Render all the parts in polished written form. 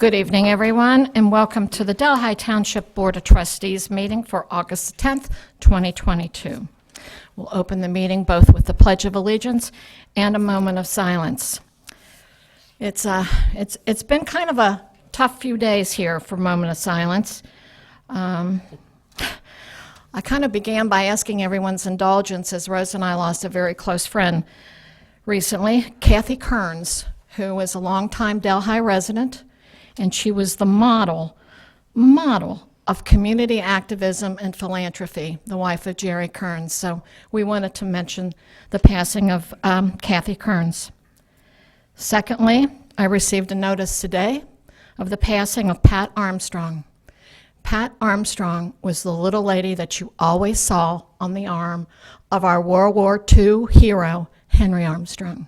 Good evening, everyone, and welcome to the Delhi Township Board of Trustees meeting for August 10th, 2022. We'll open the meeting both with the Pledge of Allegiance and a moment of silence. It's been kind of a tough few days here for a moment of silence. I kind of began by asking everyone's indulgence as Rose and I lost a very close friend recently, Kathy Kearns, who was a longtime Delhi resident, and she was the model of community activism and philanthropy, the wife of Jerry Kearns. So we wanted to mention the passing of Kathy Kearns. Secondly, I received a notice today of the passing of Pat Armstrong. Pat Armstrong was the little lady that you always saw on the arm of our World War II hero, Henry Armstrong.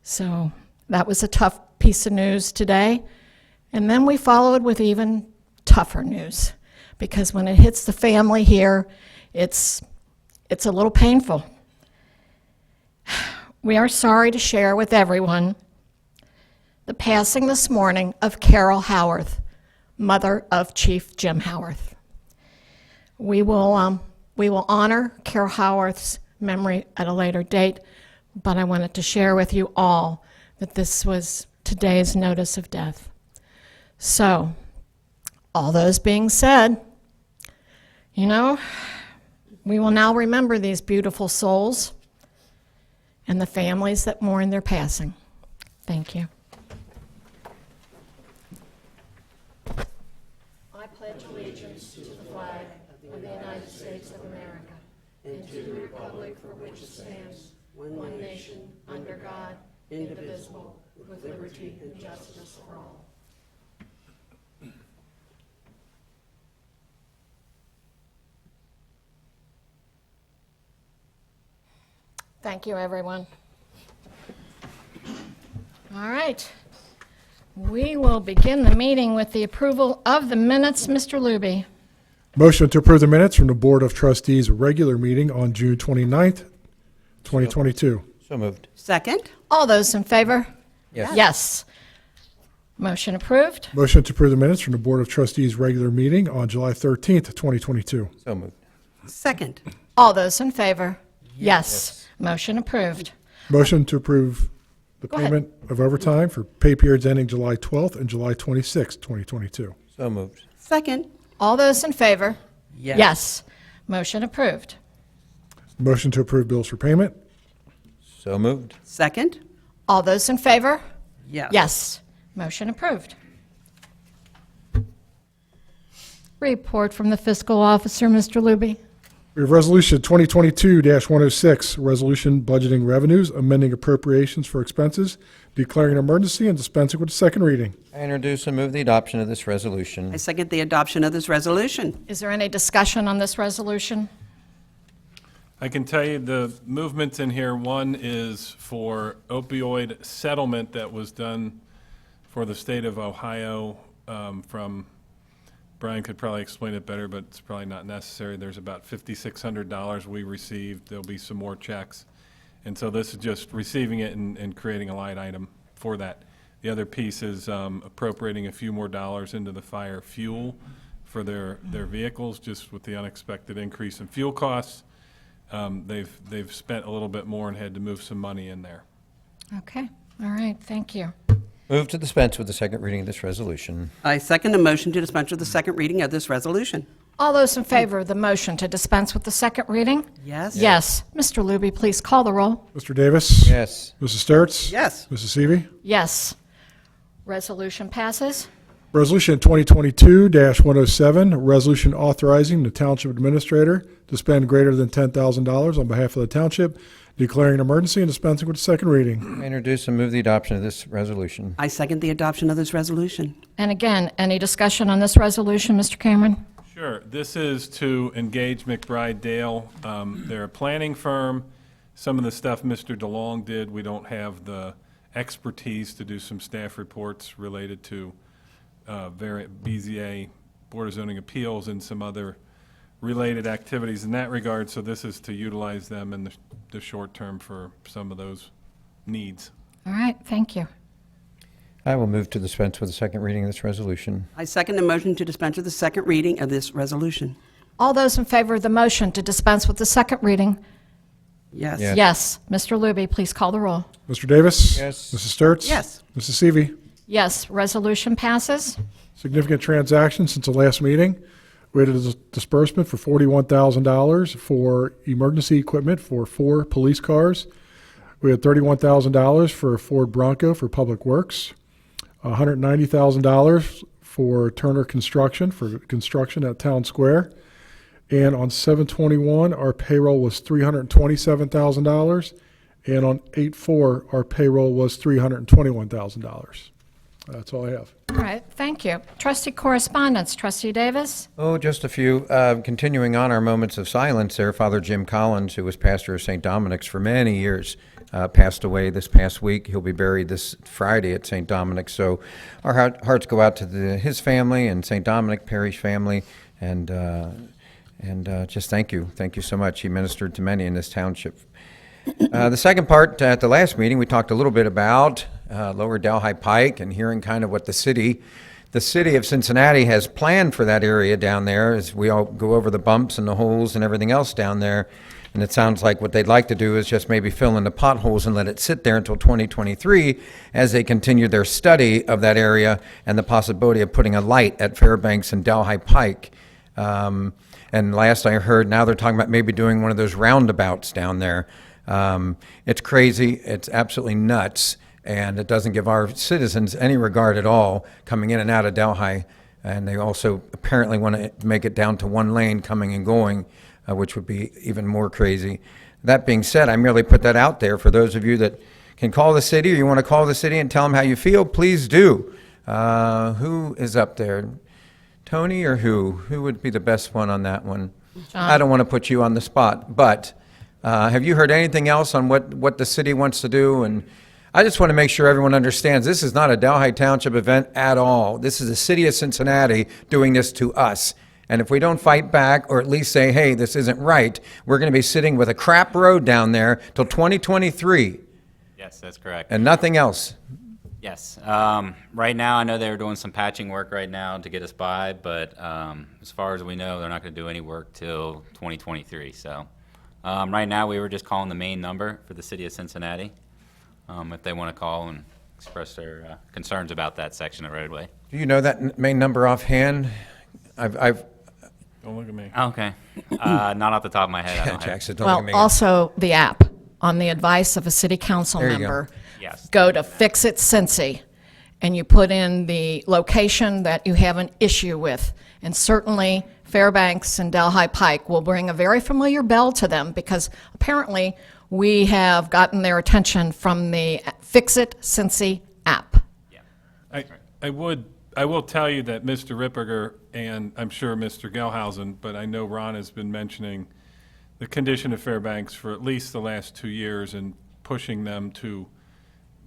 So that was a tough piece of news today. And then we followed with even tougher news, because when it hits the family here, it's a little painful. We are sorry to share with everyone the passing this morning of Carol Howarth, mother of Chief Jim Howarth. We will honor Carol Howarth's memory at a later date, but I wanted to share with you all that this was today's notice of death. So, all those being said, we will now remember these beautiful souls and the families that mourn their passing. Thank you. I pledge allegiance to the flag of the United States of America and to the republic for which it stands, one nation, under God, indivisible, with liberty and justice for all. Thank you, everyone. All right. We will begin the meeting with the approval of the minutes. Mr. Luby. Motion to approve the minutes from the Board of Trustees regular meeting on June 29th, 2022. So moved. Second? All those in favor? Yes. Yes. Motion approved. Motion to approve the minutes from the Board of Trustees regular meeting on July 13th, 2022. So moved. Second. All those in favor? Yes. Motion approved. Motion to approve the Go ahead. payment of overtime for pay periods ending July 12th and July 26th, 2022. So moved. Second? All those in favor? Yes. Yes. Motion approved. Motion to approve bills for payment. So moved. Second? All those in favor? Yes. Yes. Motion approved. Report from the fiscal officer, Mr. Luby. We have Resolution 2022-106, resolution budgeting revenues, amending appropriations for expenses, declaring an emergency, and dispensing with the second reading. I introduce and move the adoption of this resolution. I second the adoption of this resolution. Is there any discussion on this resolution? I can tell you the movements in here. One is for opioid settlement that was done for the state of Ohio from, Brian could probably explain it better, but it's probably not necessary. There's about $5,600 we received. There'll be some more checks. And so this is just receiving it and creating a line item for that. The other piece is appropriating a few more dollars into the fire fuel for their vehicles, just with the unexpected increase in fuel costs. They've spent a little bit more and had to move some money in there. Okay. All right. Thank you. Move to dispense with the second reading of this resolution. I second the motion to dispense with the second reading of this resolution. All those in favor of the motion to dispense with the second reading? Yes. Yes. Mr. Luby, please call the roll. Mr. Davis? Yes. Mrs. Sturts? Yes. Mrs. Seavey? Yes. Resolution passes. Resolution 2022-107, resolution authorizing the Township Administrator to spend greater than $10,000 on behalf of the Township, declaring an emergency and dispensing with the second reading. I introduce and move the adoption of this resolution. I second the adoption of this resolution. And again, any discussion on this resolution, Mr. Cameron? Sure. This is to engage McBride Dale. They're a planning firm. Some of the stuff Mr. DeLong did, we don't have the expertise to do some staff reports related to BZA, Board of Zoning Appeals, and some other related activities in that regard. So this is to utilize them in the short term for some of those needs. All right, thank you. I will move to dispense with the second reading of this resolution. I second the motion to dispense with the second reading of this resolution. All those in favor of the motion to dispense with the second reading? Yes. Yes. Yes. Mr. Luby, please call the roll. Mr. Davis? Yes. Mrs. Sturts? Yes. Mrs. Seavey? Yes, resolution passes. Significant transactions since the last meeting. We had a disbursement for $41,000 for emergency equipment for 4 police cars. We had $31,000 for a Ford Bronco for Public Works, $190,000 for Turner Construction for construction at Town Square. And on 7/21, our payroll was $327,000. And on 8/4, our payroll was $321,000. That's all I have. All right, thank you. Trustee correspondence, Trustee Davis? Oh, just a few. Continuing on our moments of silence there, Father Jim Collins, who was pastor of St. Dominic's for many years, passed away this past week. He'll be buried this Friday at St. Dominic's. So our hearts go out to his family and St. Dominic Parish family, and just thank you. Thank you so much. He ministered to many in this township. The second part, at the last meeting, we talked a little bit about Lower Delhi Pike and hearing kind of what the city of Cincinnati has planned for that area down there as we all go over the bumps and the holes and everything else down there. And it sounds like what they'd like to do is just maybe fill in the potholes and let it sit there until 2023 as they continue their study of that area and the possibility of putting a light at Fairbanks and Delhi Pike. And last I heard, now they're talking about maybe doing one of those roundabouts down there. It's crazy. It's absolutely nuts. And it doesn't give our citizens any regard at all coming in and out of Delhi. And they also apparently want to make it down to one lane coming and going, which would be even more crazy. That being said, I merely put that out there for those of you that can call the city or you want to call the city and tell them how you feel, please do. Who is up there? Tony or who? Who would be the best one on that one? John. I don't want to put you on the spot, but have you heard anything else on what the city wants to do? And I just want to make sure everyone understands this is not a Delhi Township event at all. This is the city of Cincinnati doing this to us. And if we don't fight back or at least say, hey, this isn't right, we're going to be sitting with a crap road down there till 2023 Yes, that's correct. and nothing else. Yes. Right now, I know they're doing some patching work right now to get us by, but as far as we know, they're not going to do any work till 2023. So right now, we were just calling the main number for the city of Cincinnati if they want to call and express their concerns about that section of roadway. Do you know that main number offhand? I've Don't look at me. Okay. Not off the top of my head. I don't have. Jackson, don't look Well, at me. also the app, on the advice of a city council There you go. member. Yes. Go to Fix It Cincy, and you put in the location that you have an issue with. And certainly Fairbanks and Delhi Pike will bring a very familiar bell to them because apparently we have gotten their attention from the Fix It Cincy app. I will tell you that Mr. Ripperger and I'm sure Mr. Gelhausen, but I know Ron has been mentioning the condition of Fairbanks for at least the last 2 years and pushing them to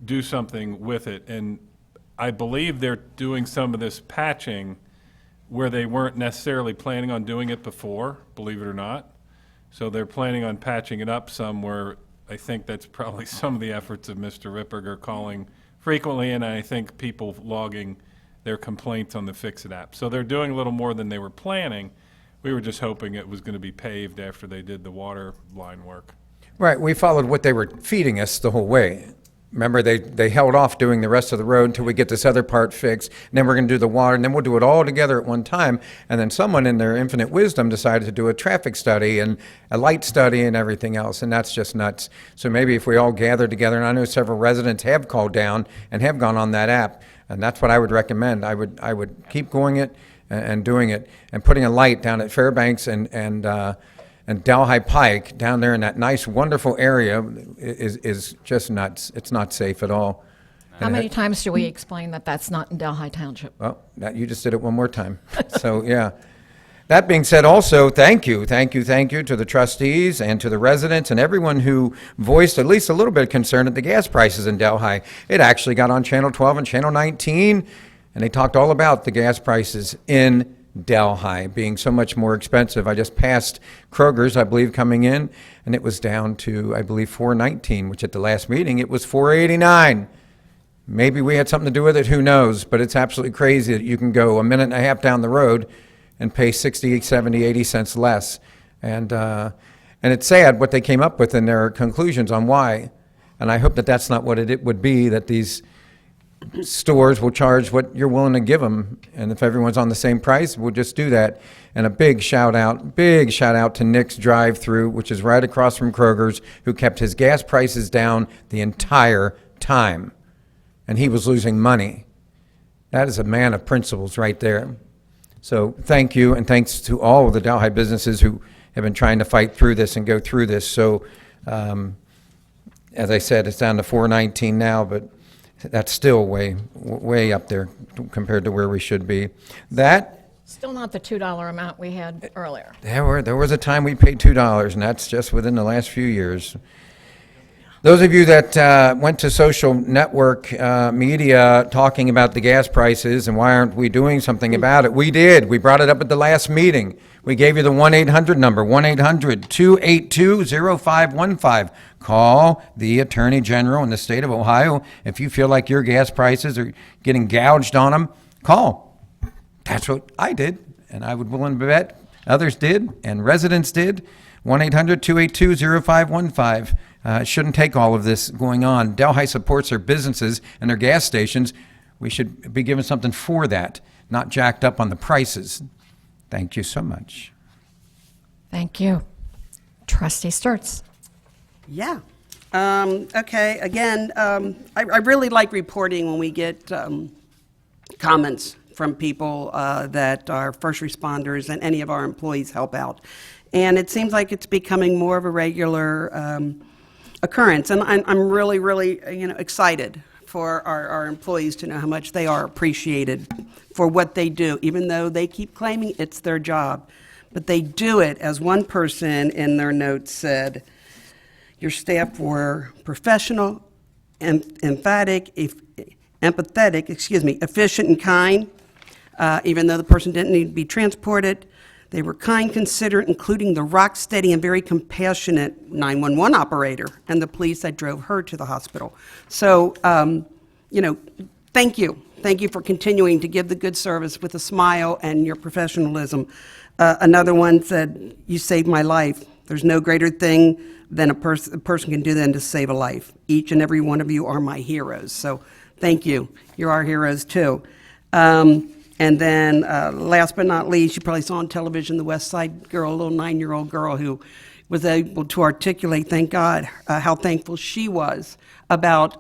do something with it. And I believe they're doing some of this patching where they weren't necessarily planning on doing it before, believe it or not. So they're planning on patching it up somewhere. I think that's probably some of the efforts of Mr. Ripperger calling frequently, and I think people logging their complaints on the Fix-It app. So they're doing a little more than they were planning. We were just hoping it was going to be paved after they did the water line work. Right, we followed what they were feeding us the whole way. Remember, they held off doing the rest of the road until we get this other part fixed, and then we're going to do the water, and then we'll do it all together at one time. And then someone in their infinite wisdom decided to do a traffic study and a light study and everything else, and that's just nuts. So maybe if we all gather together, and I know several residents have called down and have gone on that app, and that's what I would recommend. I would keep going it and doing it, and putting a light down at Fairbanks and Delhi Pike down there in that nice, wonderful area is just nuts. It's not safe at all. How many times do we explain that that's not in Delhi Township? Well, you just did it one more time. So, yeah. That being said, also, thank you to the trustees and to the residents and everyone who voiced at least a little bit of concern at the gas prices in Delhi. It actually got on Channel 12 and Channel 19, and they talked all about the gas prices in Delhi being so much more expensive. I just passed Kroger's, I believe, coming in, and it was down to, I believe, $4.19, which at the last meeting, it was $4.89. Maybe we had something to do with it, who knows? But it's absolutely crazy that you can go a minute and a half down the road and pay 60, 70, 80 cents less. And it's sad what they came up with in their conclusions on why. And I hope that that's not what it would be, that these stores will charge what you're willing to give them. And if everyone's on the same price, we'll just do that. And a big shout out to Nick's Drive-Thru, which is right across from Kroger's, who kept his gas prices down the entire time. And he was losing money. That is a man of principles right there. So thank you, and thanks to all of the Delhi businesses who have been trying to fight through this and go through this. So, as I said, it's down to $4.19 now, but that's still way up there compared to where we should be. That, Still not the $2 amount we had earlier. there was a time we paid $2, and that's just within the last few years. Those of you that went to social network media talking about the gas prices and why aren't we doing something about it, we did. We brought it up at the last meeting. We gave you the 1-800 number, 1-800-282-0515. Call the Attorney General in the state of Ohio. If you feel like your gas prices are getting gouged on them, call. That's what I did, and I would willing to bet others did, and residents did. 1-800-282-0515. It shouldn't take all of this going on. Delhi supports their businesses and their gas stations. We should be given something for that, not jacked up on the prices. Thank you so much. Thank you. Trustee Sturts. Yeah. Okay, again, I really like reporting when we get comments from people that our first responders and any of our employees help out. And it seems like it's becoming more of a regular occurrence. And I'm really excited for our employees to know how much they are appreciated for what they do, even though they keep claiming it's their job. But they do it, as one person in their notes said, your staff were professional, empathetic, efficient and kind, even though the person didn't need to be transported. They were kind, considerate, including the rock-steady and very compassionate 911 operator and the police that drove her to the hospital. So, thank you. Thank you for continuing to give the good service with a smile and your professionalism. Another one said, you saved my life. There's no greater thing than a person can do than to save a life. Each and every one of you are my heroes. So thank you. You're our heroes, too. And then last but not least, you probably saw on television the West Side girl, a little 9-year-old girl who was able to articulate, thank God, how thankful she was about,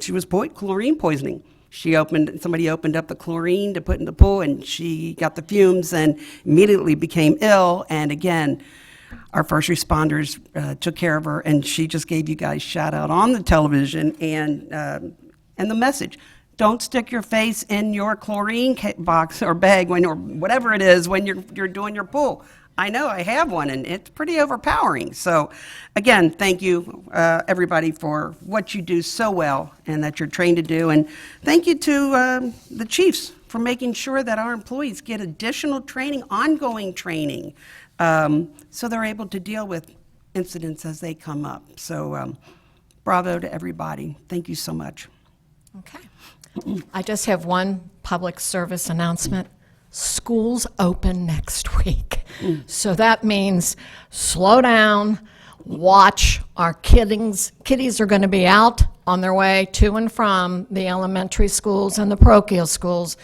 she was chlorine poisoning. Somebody opened up the chlorine to put in the pool, and she got the fumes and immediately became ill. And again, our first responders took care of her, and she just gave you guys shout out on the television and the message. Don't stick your face in your chlorine box or bag or whatever it is when you're doing your pool. I know, I have one, and it's pretty overpowering. So, again, thank you, everybody, for what you do so well and that you're trained to do. And thank you to the chiefs for making sure that our employees get additional training, ongoing training, so they're able to deal with incidents as they come up. So, bravo to everybody. Thank you so much. Okay. I just have one public service announcement. Schools open next week. So that means slow down, watch. Our kiddies are going to be out on their way to and from the elementary schools and the parochial schools.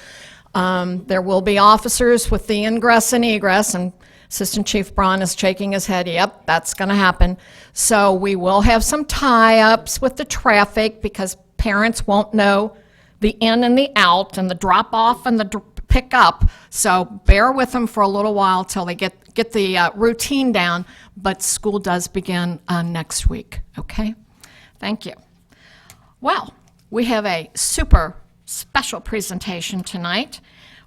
There will be officers with the ingress and egress, and Assistant Chief Braun is shaking his head. Yep, that's going to happen. So we will have some tie-ups with the traffic because parents won't know the in and the out and the drop off and the pick up. So bear with them for a little while till they get the routine down, but school does begin next week, okay? Thank you. Well, we have a super special presentation tonight.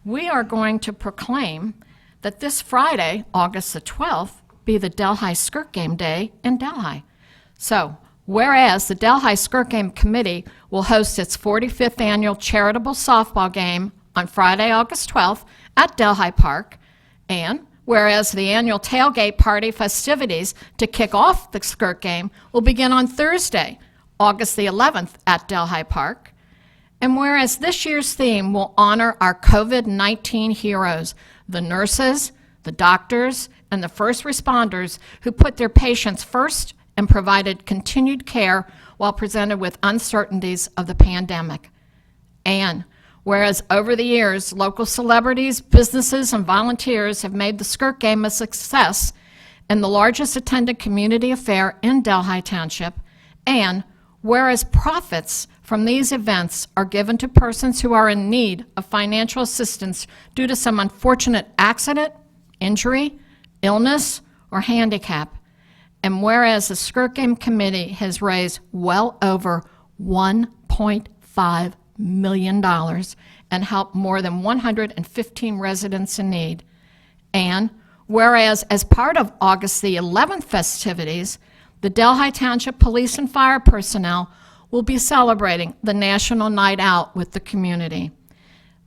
We are going to proclaim that this Friday, August the 12th, be the Delhi Skirt Game Day in Delhi. So, whereas the Delhi Skirt Game Committee will host its 45th annual charitable softball game on Friday, August 12th at Delhi Park, and whereas the annual tailgate party festivities to kick off the skirt game will begin on Thursday, August the 11th at Delhi Park, And whereas this year's theme will honor our COVID-19 heroes, the nurses, the doctors, and the first responders who put their patients first and provided continued care while presented with uncertainties of the pandemic. And whereas over the years, local celebrities, businesses, and volunteers have made the skirt game a success and the largest attended community affair in Delhi Township, and whereas profits from these events are given to persons who are in need of financial assistance due to some unfortunate accident, injury, illness, or handicap, and whereas the Skirt Game Committee has raised well over $1.5 million and helped more than 115 residents in need, and whereas as part of August the 11th festivities, the Delhi Township Police and Fire personnel will be celebrating the National Night Out with the community.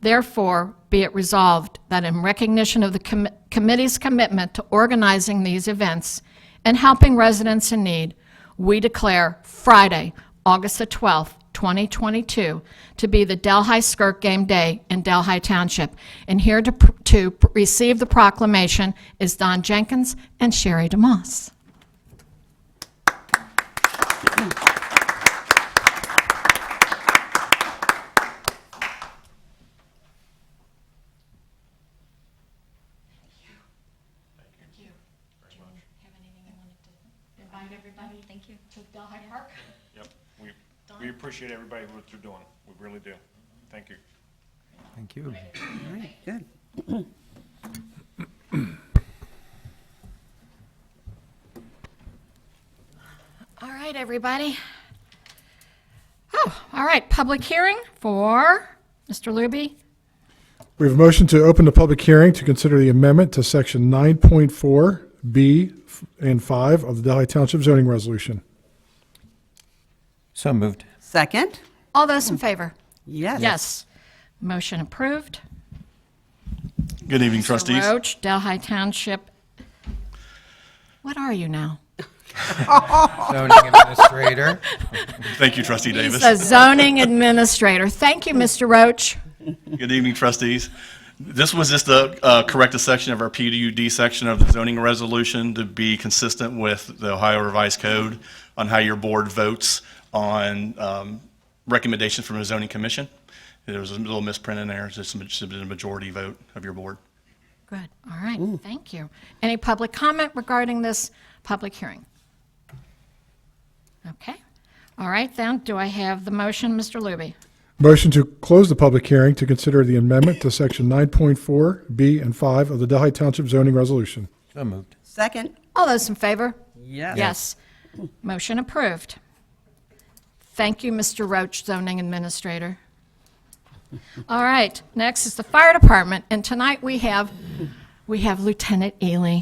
Therefore, be it resolved that in recognition of the committee's commitment to organizing these events and helping residents in need, we declare Friday, August the 12th, 2022, to be the Delhi Skirt Game Day in Delhi Township. And here to receive the proclamation is Don Jenkins and Sherry DeMoss. Invite everybody. Thank you. To Delhi Park. Yep, we appreciate everybody what you're doing. We really do. Thank you. Thank you. All right, good. All right, everybody. Oh, all right, public hearing for Mr. Luby. We have a motion to open the public hearing to consider the amendment to Section 9.4B and 5 of the Delhi Township zoning resolution. So moved. Second? All those in favor? Yes. Yes. Motion approved. Good evening, Mr. trustees. Roach, Delhi Township. What are you now? Zoning administrator. Thank you, Trustee He's Davis. a zoning administrator. Thank you, Mr. Roach. Good evening, trustees. This was just a corrected section of our PUD section of the zoning resolution to be consistent with the Ohio Revised Code on how your board votes on recommendations from a zoning commission. There was a little misprint in there. It's just a majority vote of your board. Good. All right. Thank you. Any public comment regarding this public hearing? Okay. All right, then. Do I have the motion, Mr. Luby? Motion to close the public hearing to consider the amendment to Section 9.4B and 5 of the Delhi Township zoning resolution. So moved. Second? All those in favor? Yes. Yes. Motion approved. Thank you, Mr. Roach, zoning administrator. All right, next is the fire department, and tonight we have Lieutenant Ely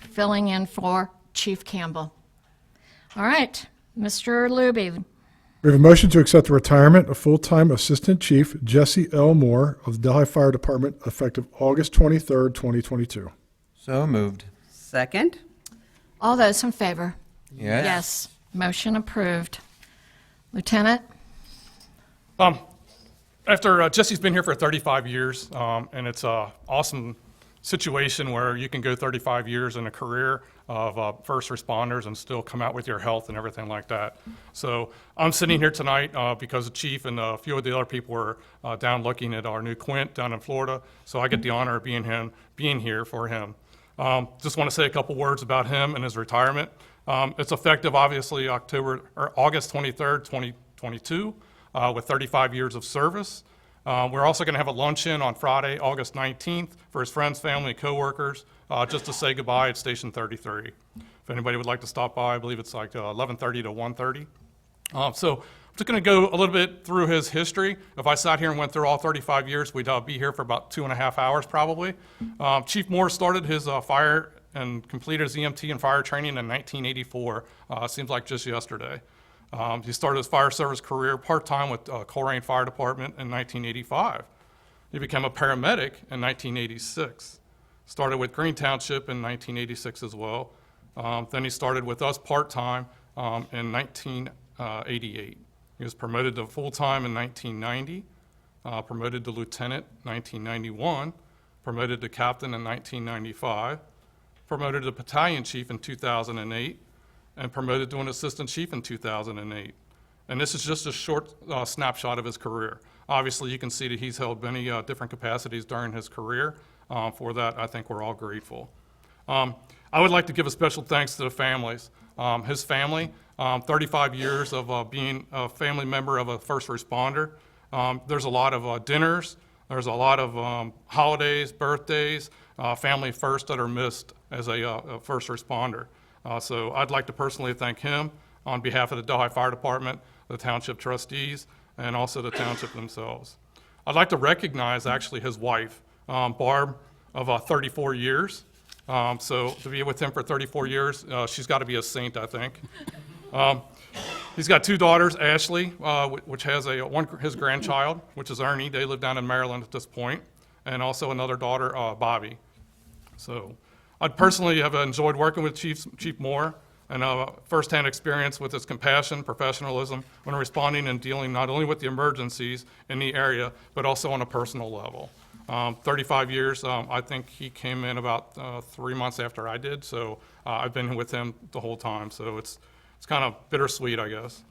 filling in for Chief Campbell. All right, Mr. Luby. We have a motion to accept the retirement of full-time Assistant Chief Jesse L. Moore of the Delhi Fire Department effective August 23rd, 2022. So moved. Second? All those in favor? Yes. Yes. Motion approved. Lieutenant? After Jesse's been here for 35 years, and it's an awesome situation where you can go 35 years in a career of first responders and still come out with your health and everything like that. So I'm sitting here tonight because the chief and a few of the other people were down looking at our new Quint down in Florida. So I get the honor of being here for him. Just want to say a couple words about him and his retirement. It's effective, obviously, August 23rd, 2022. With 35 years of service. We're also going to have a luncheon on Friday, August 19th for his friends, family, and coworkers, just to say goodbye at Station 33. If anybody would like to stop by, I believe it's like 11:30 to 1:30. So I'm just going to go a little bit through his history. If I sat here and went through all 35 years, we'd be here for about 2.5 hours probably. Chief Moore started his fire and completed his EMT and fire training in 1984. Seems like just yesterday. He started his fire service career part-time with Coleraine Fire Department in 1985. He became a paramedic in 1986. Started with Green Township in 1986 as well. Then he started with us part-time in 1988. He was promoted to full-time in 1990, promoted to lieutenant 1991, promoted to captain in 1995, promoted to battalion chief in 2008, and promoted to an assistant chief in 2008. And this is just a short snapshot of his career. Obviously, you can see that he's held many different capacities during his career. For that, I think we're all grateful. I would like to give a special thanks to the families. His family, 35 years of being a family member of a first responder. There's a lot of dinners, there's a lot of holidays, birthdays, family first that are missed as a first responder. So I'd like to personally thank him on behalf of the Delhi Fire Department, the Township trustees, and also the Township themselves. I'd like to recognize actually his wife, Barb, of 34 years. So to be with him for 34 years, she's got to be a saint, I think. He's got two daughters, Ashley, which has his grandchild, which is Ernie. They live down in Maryland at this point, and also another daughter, Bobby. So I personally have enjoyed working with Chief Moore, and firsthand experience with his compassion, professionalism when responding and dealing not only with the emergencies in the area, but also on a personal level. 35 years, I think he came in about 3 months after I did, so I've been with him the whole time, so it's kind of bittersweet, I guess.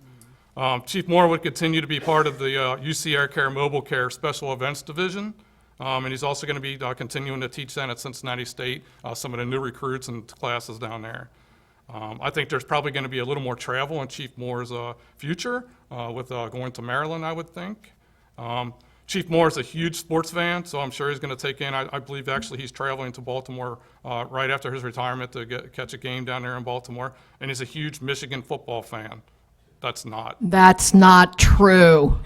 Chief Moore would continue to be part of the UC Air Care Mobile Care Special Events Division, and he's also going to be continuing to teach then at Cincinnati State, some of the new recruits and classes down there. I think there's probably going to be a little more travel in Chief Moore's future with going to Maryland, I would think. Chief Moore is a huge sports fan, so I'm sure he's going to take in, I believe actually he's traveling to Baltimore right after his retirement to catch a game down there in Baltimore, and he's a huge Michigan football fan. That's not true.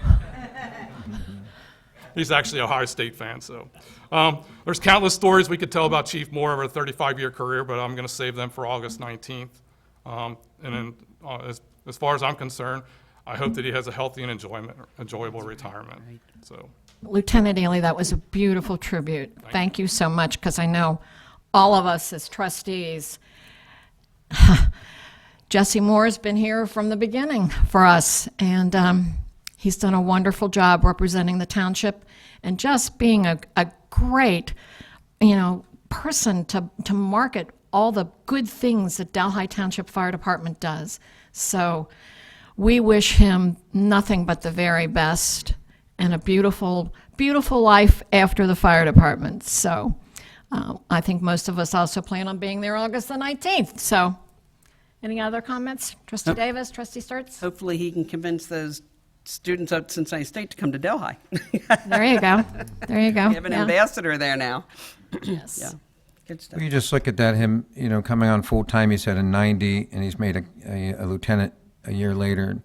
He's actually a Ohio State fan, so. There's countless stories we could tell about Chief Moore over a 35-year career, but I'm going to save them for August 19th. And then, as far as I'm concerned, I hope that he has a healthy and enjoyable retirement. So, Lieutenant Ely, that was a beautiful tribute. Thank you so much, because I know all of us as trustees, Jesse Moore's been here from the beginning for us, and he's done a wonderful job representing the township and just being a great, person to market all the good things that Delhi Township Fire Department does. So we wish him nothing but the very best and a beautiful, beautiful life after the fire department. So I think most of us also plan on being there August the 19th. So any other comments? Trustee Davis, Trustee Sturts? Hopefully he can convince those students at Cincinnati State to come to Delhi. There you go. There you go. We have an ambassador there now. Yes. Yeah, good stuff. Well, you just look at that, him, coming on full-time, he said in 90, and he's made a lieutenant a year later.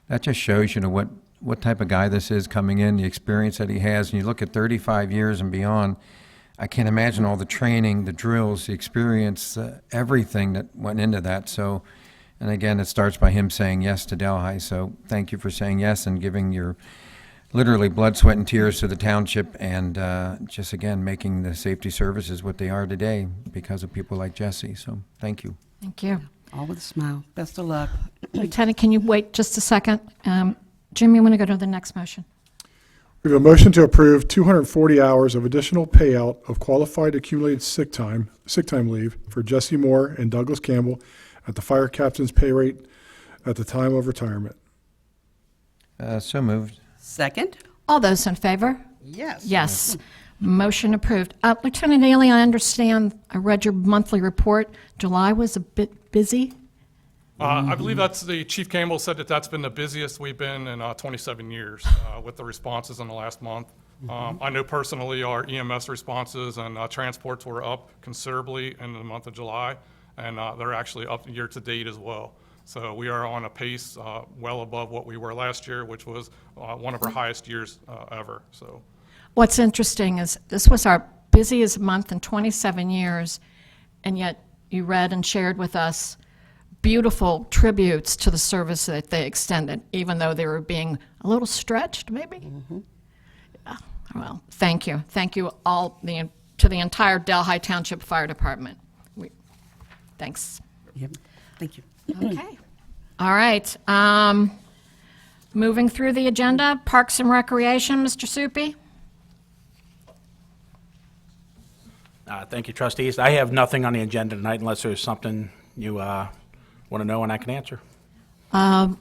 That just shows, what type of guy this is coming in, the experience that he has. And you look at 35 years and beyond, I can't imagine all the training, the drills, the experience, everything that went into that. So, and again, it starts by him saying yes to Delhi. So thank you for saying yes and giving your literally blood, sweat, and tears to the township, and just, again, making the safety services what they are today because of people like Jesse. So thank you. Thank you. All with a smile. Best of luck. Lieutenant, can you wait just a second? Jim, you want to go to the next motion? We have a motion to approve 240 hours of additional payout of qualified accumulated sick time leave for Jesse Moore and Douglas Campbell at the fire captain's pay rate at the time of retirement. So moved. Second? All those in favor? Yes. Yes. Motion approved. Lieutenant Ely, I understand, I read your monthly report. July was a bit busy. I believe the Chief Campbell said that's been the busiest we've been in 27 years with the responses in the last month. I know personally our EMS responses and transports were up considerably in the month of July, and they're actually up year to date as well. So we are on a pace well above what we were last year, which was one of our highest years ever. So, What's interesting is this was our busiest month in 27 years, and yet you read and shared with us beautiful tributes to the service that they extended, even though they were being a little stretched, maybe? Mm-hmm. Yeah. Well, thank you. Thank you all to the entire Delhi Township Fire Department. Thanks. Yep. Thank you. Okay. All right. Moving through the agenda, Parks and Recreation, Mr. Soupy. Thank you, trustees. I have nothing on the agenda tonight unless there's something you want to know and I can answer.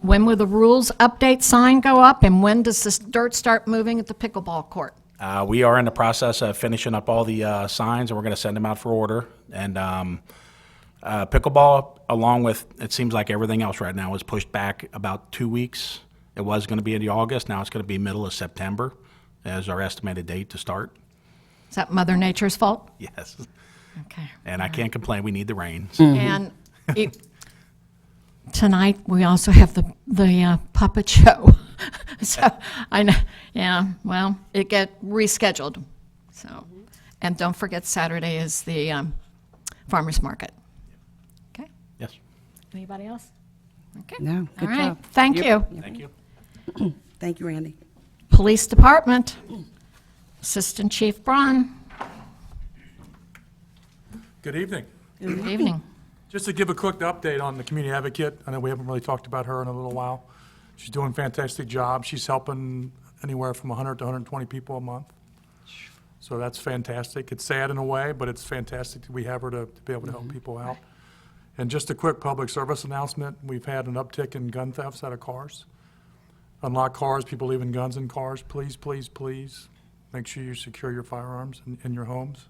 When will the rules update sign go up, and when does this dirt start moving at the pickleball court? We are in the process of finishing up all the signs, and we're going to send them out for order. And pickleball, along with, it seems like everything else right now, is pushed back about 2 weeks. It was going to be in August. Now it's going to be middle of September as our estimated date to start. Is that Mother Nature's fault? Yes. Okay. And I can't complain. We need the rain. And tonight, we also have the puppet show. So, I know, yeah, well, it get rescheduled, so. And don't forget, Saturday is the farmer's market. Okay, Yes. anybody else? Okay. No, good All right, job. thank you. Thank you. Thank you, Randy. Police Department, Assistant Chief Braun, Good evening. good evening. Just to give a quick update on the community advocate, I know we haven't really talked about her in a little while. She's doing a fantastic job. She's helping anywhere from 100 to 120 people a month. So that's fantastic. It's sad in a way, but it's fantastic that we have her to be able to help people out. And just a quick public service announcement, we've had an uptick in gun thefts out of cars. Unlocked cars, people leaving guns in cars. Please, please, please, make sure you secure your firearms in your homes.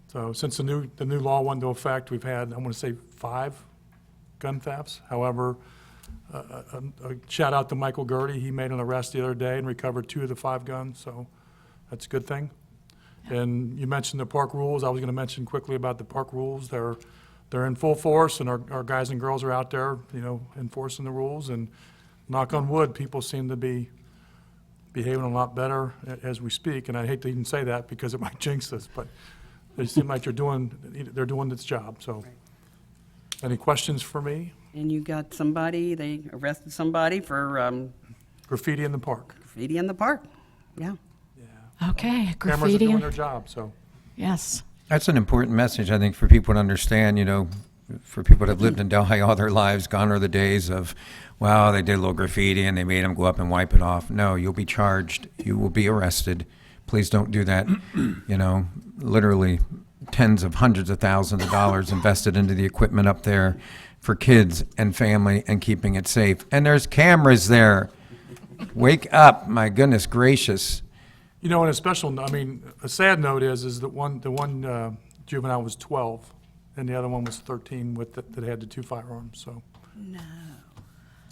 So since the new law went into effect, we've had, I want to say, 5 gun thefts. However, a shout out to Michael Gertie. He made an arrest the other day and recovered 2 of the 5 guns, so that's a good thing. And you mentioned the park rules. I was going to mention quickly about the park rules. They're in full force, and our guys and girls are out there, enforcing the rules. And knock on wood, people seem to be behaving a lot better as we speak. And I hate to even say that because it might jinx us, but they seem like they're doing its job. So, any questions for me? And you got somebody, they arrested somebody for Graffiti in the park. graffiti in the park. Yeah. Okay, Cameras are graffiti, doing their job, so. yes. That's an important message, I think, for people to understand, for people that have lived in Delhi all their lives. Gone are the days of, wow, they did a little graffiti and they made them go up and wipe it off. No, you'll be charged. You will be arrested. Please don't do that. Literally tens of hundreds of thousands of dollars invested into the equipment up there for kids and family and keeping it safe. And there's cameras there. Wake up, my goodness gracious. And a sad note is that the one juvenile was 12, and the other one was 13 that had the 2 firearms, so. No.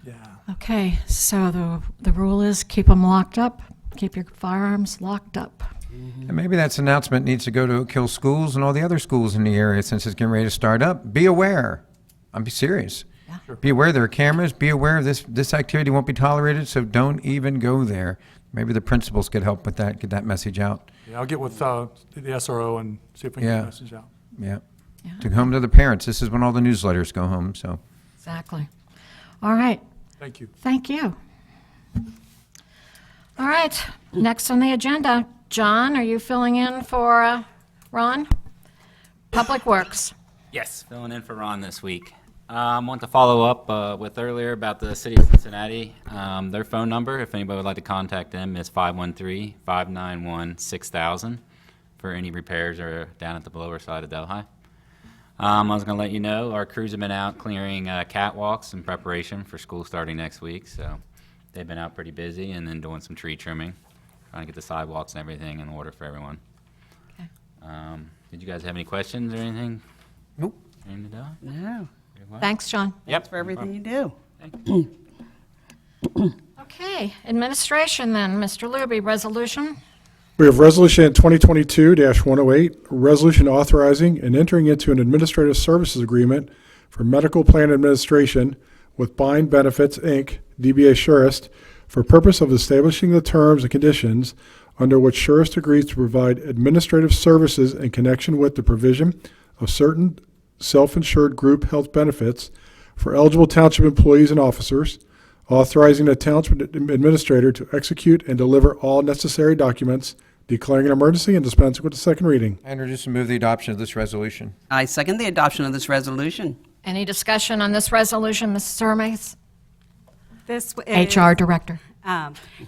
Yeah. Okay, so the rule is keep them locked up, keep your firearms locked up. And maybe that's announcement needs to go to Kill Schools and all the other schools in the area since it's getting ready to start up. Be aware. I'm serious. Yeah. Sure. Be aware there are cameras. Be aware this activity won't be tolerated, so don't even go there. Maybe the principals could help with that, get that message out. Yeah, I'll get with the SRO and see if we can get Yeah. the message out. Yeah. Yeah. To home to the parents. This is when all the newsletters go home, so. Exactly. All right, Thank you. thank you. All right, next on the agenda, John, are you filling in for Ron? Public Works. Yes, filling in for Ron this week. I want to follow up with earlier about the City of Cincinnati. Their phone number, if anybody would like to contact them, is 513-591-6000 for any repairs or down at the lower side of Delhi. I was going to let you know, our crews have been out clearing catwalks in preparation for school starting next week, so they've been out pretty busy and then doing some tree trimming, trying to get the sidewalks and everything in order for everyone. Okay. Did you guys have any questions or anything? Nope. Anything to do? No. Thanks, John. Yep. For everything you do. Okay, administration then, Mr. Luby, resolution? We have Resolution 2022-108, a resolution authorizing and entering into an administrative services agreement for medical plan administration with Bind Benefits, Inc., DBA Surest, for purpose of establishing the terms and conditions under which Surest agrees to provide administrative services in connection with the provision of certain self-insured group health benefits for eligible township employees and officers, authorizing the township administrator to execute and deliver all necessary documents, declaring an emergency, and dispensing with the second reading. I introduce and move the adoption of this resolution. I second the adoption of this resolution. Any discussion on this resolution, Mrs. Hermes? This is, HR Director.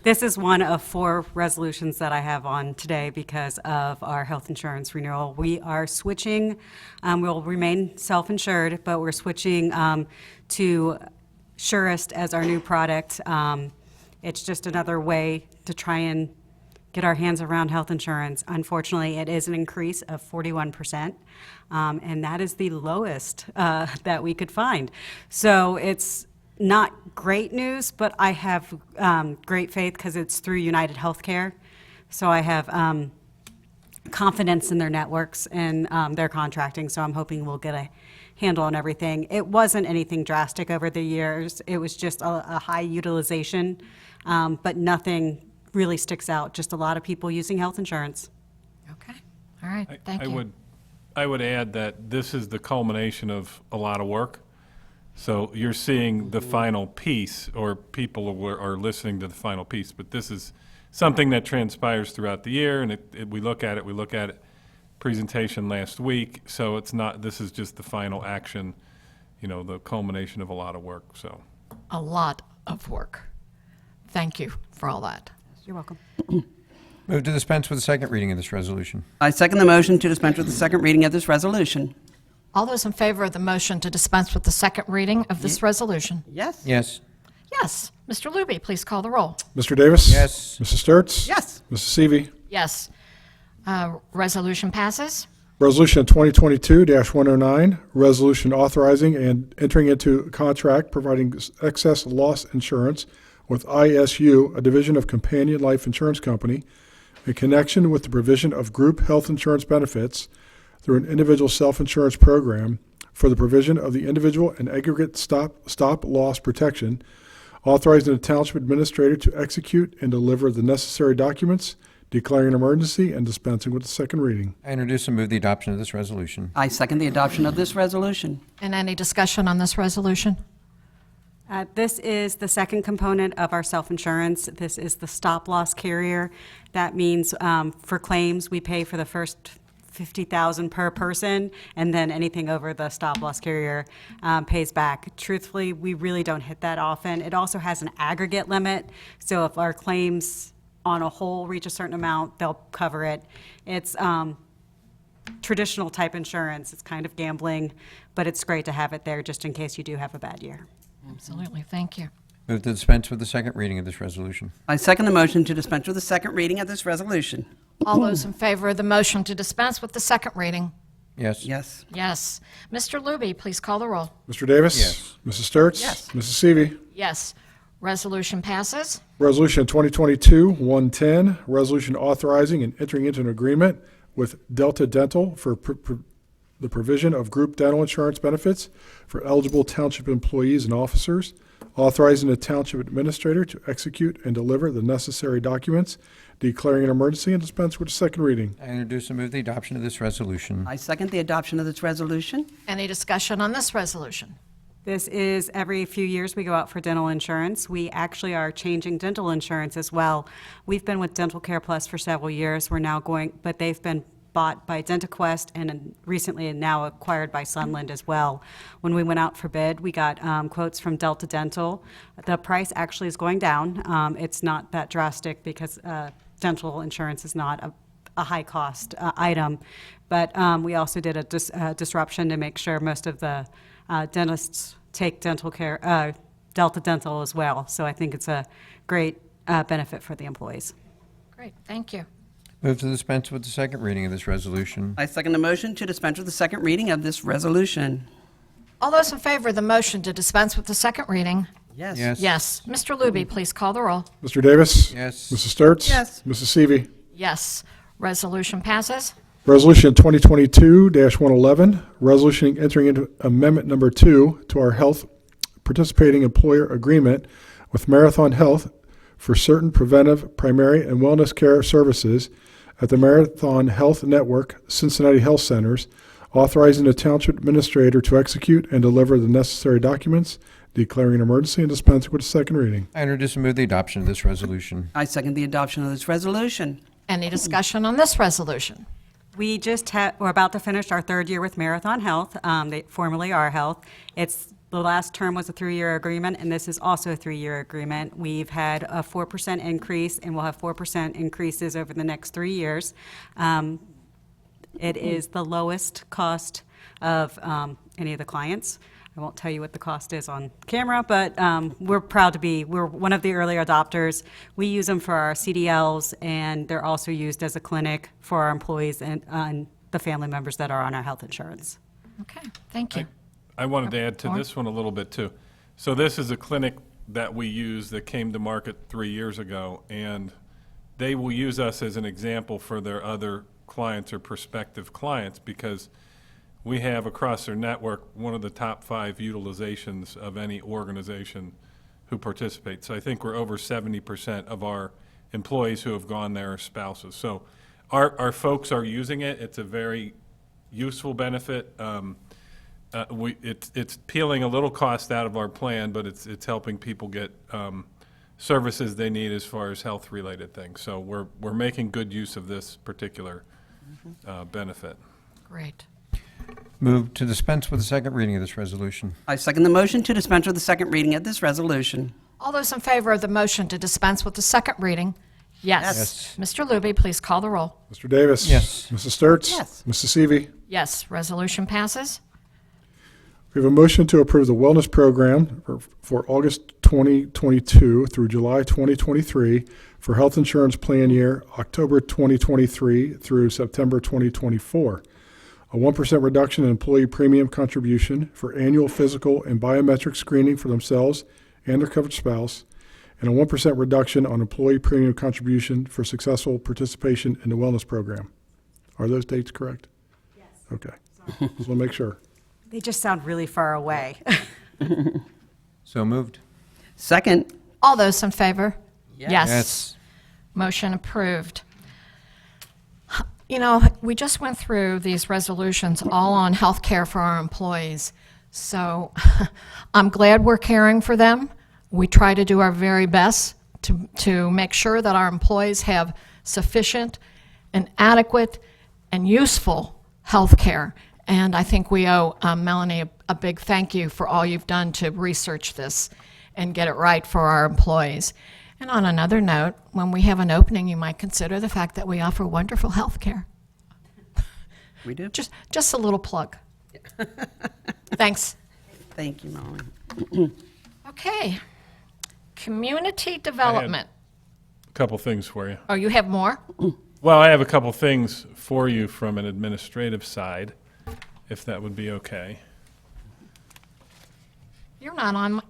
this is one of 4 resolutions that I have on today because of our health insurance renewal. We are switching, we'll remain self-insured, but we're switching to Surest as our new product. It's just another way to try and get our hands around health insurance. Unfortunately, it is an increase of 41%, and that is the lowest that we could find. So it's not great news, but I have great faith because it's through United Healthcare. So I have confidence in their networks and their contracting, so I'm hoping we'll get a handle on everything. It wasn't anything drastic over the years. It was just a high utilization, but nothing really sticks out. Just a lot of people using health insurance. Okay. All right. Thank you. I would add that this is the culmination of a lot of work. So you're seeing the final piece, or people are listening to the final piece, but this is something that transpires throughout the year, and we look at it, presentation last week, so it's not, this is just the final action, the culmination of a lot of work, so. A lot of work. Thank you for all that. You're welcome. Move to dispense with the second reading of this resolution. I second the motion to dispense with the second reading of this resolution. All those in favor of the motion to dispense with the second reading of this resolution? Yes? Yes. Yes. Mr. Luby, please call the roll. Mr. Davis? Yes. Mrs. Sturts? Yes. Mrs. Seavey? Yes. Resolution passes. Resolution 2022-109, resolution authorizing and entering into a contract providing excess loss insurance with ISU, a division of Companion Life Insurance Company, in connection with the provision of group health insurance benefits through an individual self-insurance program for the provision of the individual and aggregate stop-loss protection, authorizing the Township Administrator to execute and deliver the necessary documents, declaring an emergency, and dispensing with the second reading. I introduce and move the adoption of this resolution. I second the adoption of this resolution. And any discussion on this resolution? This is the second component of our self-insurance. This is the stop-loss carrier. That means for claims, we pay for the first $50,000 per person, and then anything over the stop-loss carrier pays back. Truthfully, we really don't hit that often. It also has an aggregate limit, so if our claims on a whole reach a certain amount, they'll cover it. It's traditional type insurance. It's kind of gambling, but it's great to have it there just in case you do have a bad year. Absolutely. Thank you. Move to dispense with the second reading of this resolution. I second the motion to dispense with the second reading of this resolution. All those in favor of the motion to dispense with the second reading? Yes. Yes. Yes. Mr. Luby, please call the roll. Mr. Davis? Yes. Mrs. Sturts? Yes. Mrs. Seavey? Yes. Resolution passes. Resolution 2022-110, resolution authorizing and entering into an agreement with Delta Dental for the provision of group dental insurance benefits for eligible township employees and officers, authorizing the township administrator to execute and deliver the necessary documents, declaring an emergency, and dispense with the second reading. I introduce and move the adoption of this resolution. I second the adoption of this resolution. Any discussion on this resolution? This is every few years we go out for dental insurance. We actually are changing dental insurance as well. We've been with Dental Care Plus for several years. We're now going, but they've been bought by DentaQuest and recently and now acquired by Sunland as well. When we went out for bid, we got quotes from Delta Dental. The price actually is going down. It's not that drastic because dental insurance is not a high-cost item. But we also did a disruption to make sure most of the dentists take dental care, Delta Dental as well. So I think it's a great benefit for the employees. Great. Thank you. Move to dispense with the second reading of this resolution. I second the motion to dispense with the second reading of this resolution. All those in favor of the motion to dispense with the second reading? Yes. Yes. Yes. Mr. Luby, please call the roll. Mr. Davis? Yes. Mrs. Sturts? Yes. Mrs. Seavey? Yes. Resolution passes. Resolution 2022-111, resolution entering into Amendment Number 2 to our health participating employer agreement with Marathon Health for certain preventive, primary, and wellness care services at the Marathon Health Network, Cincinnati Health Centers, authorizing the Township Administrator to execute and deliver the necessary documents, declaring an emergency, and dispensing with the second reading. I introduce and move the adoption of this resolution. I second the adoption of this resolution. Any discussion on this resolution? We're about to finish our third year with Marathon Health, formerly Our Health. It's The last term was a 3-year agreement, and this is also a 3-year agreement. We've had a 4% increase, and we'll have 4% increases over the next 3 years. It is the lowest cost of any of the clients. I won't tell you what the cost is on camera, but we're proud to be, we're one of the early adopters. We use them for our CDLs, and they're also used as a clinic for our employees and the family members that are on our health insurance. Okay, thank you. I wanted to add to Lauren? this one a little bit, too. So this is a clinic that we use that came to market 3 years ago, and they will use us as an example for their other clients or prospective clients, because we have across their network one of the top 5 utilizations of any organization who participates. So I think we're over 70% of our employees who have gone there are spouses. So our folks are using it. It's a very useful benefit. It's peeling a little cost out of our plan, but it's helping people get services they need as far as health-related things. So we're making good use of this particular benefit. Great. Move to dispense with the second reading of this resolution. I second the motion to dispense with the second reading of this resolution. All those in favor of the motion to dispense with the second reading? Yes. Mr. Luby, please call the roll. Mr. Davis. Yes. Mrs. Sturts. Yes. Mrs. Seavey. Yes, resolution passes. We have a motion to approve the wellness program for August 2022 through July 2023 for health insurance plan year October 2023 through September 2024. A 1% reduction in employee premium contribution for annual physical and biometric screening for themselves and their covered spouse, and a 1% reduction on employee premium contribution for successful participation in the wellness program. Are those dates correct? Yes. Okay. Just want to make sure. They just sound really far away. So moved. Second. All those in favor? Yes. Motion approved. You know, we just went through these resolutions all on health care for our employees. So I'm glad we're caring for them. We try to do our very best to make sure that our employees have sufficient and adequate and useful health care. And I think we owe Melanie a big thank you for all you've done to research this and get it right for our employees. And on another note, when we have an opening, you might consider the fact that we offer wonderful health care. We do. Just a little plug. Thanks. Thank you, Molly. Okay. Community development. A couple things for you. Oh, you have more? Well, I have a couple things for you from an administrative side, if that would be okay. You're not on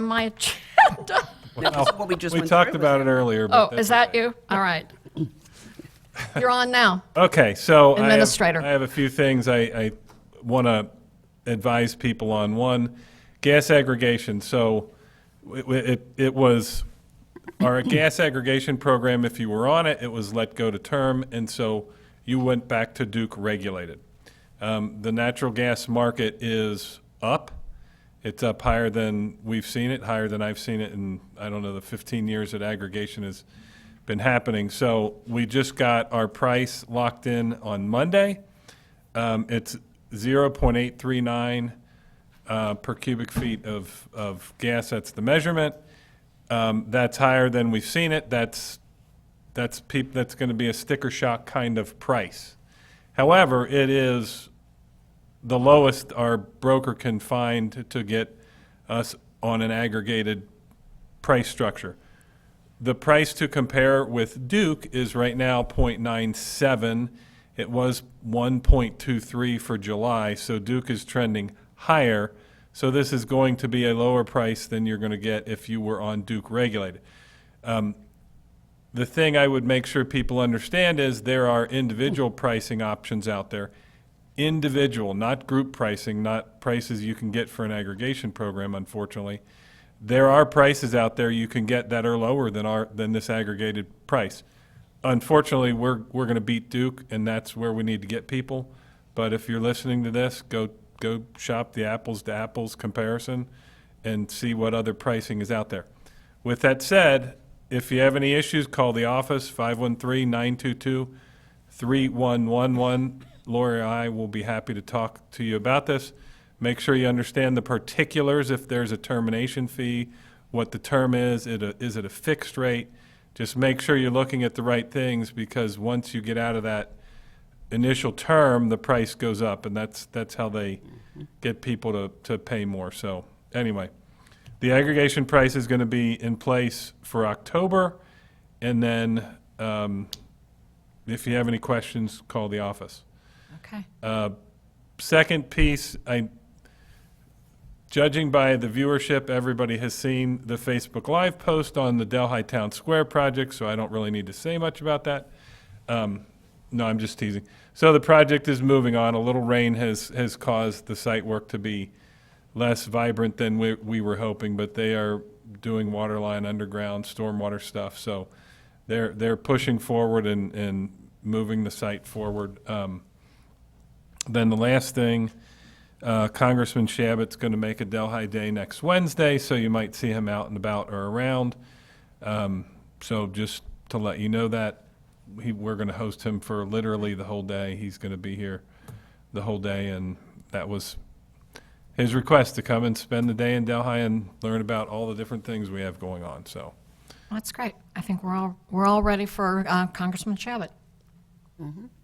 my agenda. This is what we just We went talked through. about it earlier. Oh, But is that you? All right. You're on now. Okay, so Administrator. I have a few things I want to advise people on. One, gas aggregation. So it was our gas aggregation program. If you were on it, it was let go to term, and so you went back to Duke regulated. The natural gas market is up. It's up higher than we've seen it, higher than I've seen it in, I don't know, the 15 years that aggregation has been happening. So we just got our price locked in on Monday. It's 0.839 per cubic feet of gas. That's the measurement. That's higher than we've seen it. That's going to be a sticker shock kind of price. However, it is the lowest our broker can find to get us on an aggregated price structure. The price to compare with Duke is right now 0.97. It was 1.23 for July, so Duke is trending higher. So this is going to be a lower price than you're going to get if you were on Duke regulated. The thing I would make sure people understand is there are individual pricing options out there. Individual, not group pricing, not prices you can get for an aggregation program, unfortunately. There are prices out there you can get that are lower than this aggregated price. Unfortunately, we're going to beat Duke, and that's where we need to get people. But if you're listening to this, go shop the apples to apples comparison and see what other pricing is out there. With that said, if you have any issues, call the office, 513-922-3111. Lori and I will be happy to talk to you about this. Make sure you understand the particulars, if there's a termination fee, what the term is it a fixed rate? Just make sure you're looking at the right things, because once you get out of that initial term, the price goes up, and that's how they get people to pay more. So anyway, the aggregation price is going to be in place for October, and then if you have any questions, call the office. Okay. Second piece, judging by the viewership, everybody has seen the Facebook Live post on the Delhi Town Square project, so I don't really need to say much about that. No, I'm just teasing. So the project is moving on. A little rain has caused the site work to be less vibrant than we were hoping, but they are doing water line, underground, stormwater stuff. So they're pushing forward and moving the site forward. Then the last thing, Congressman Shabbat's going to make a Delhi Day next Wednesday, so you might see him out and about or around. So just to let you know that, we're going to host him for literally the whole day. He's going to be here the whole day, and that was his request, to come and spend the day in Delhi and learn about all the different things we have going on. So That's great. I think we're all ready for Congressman Shabbat.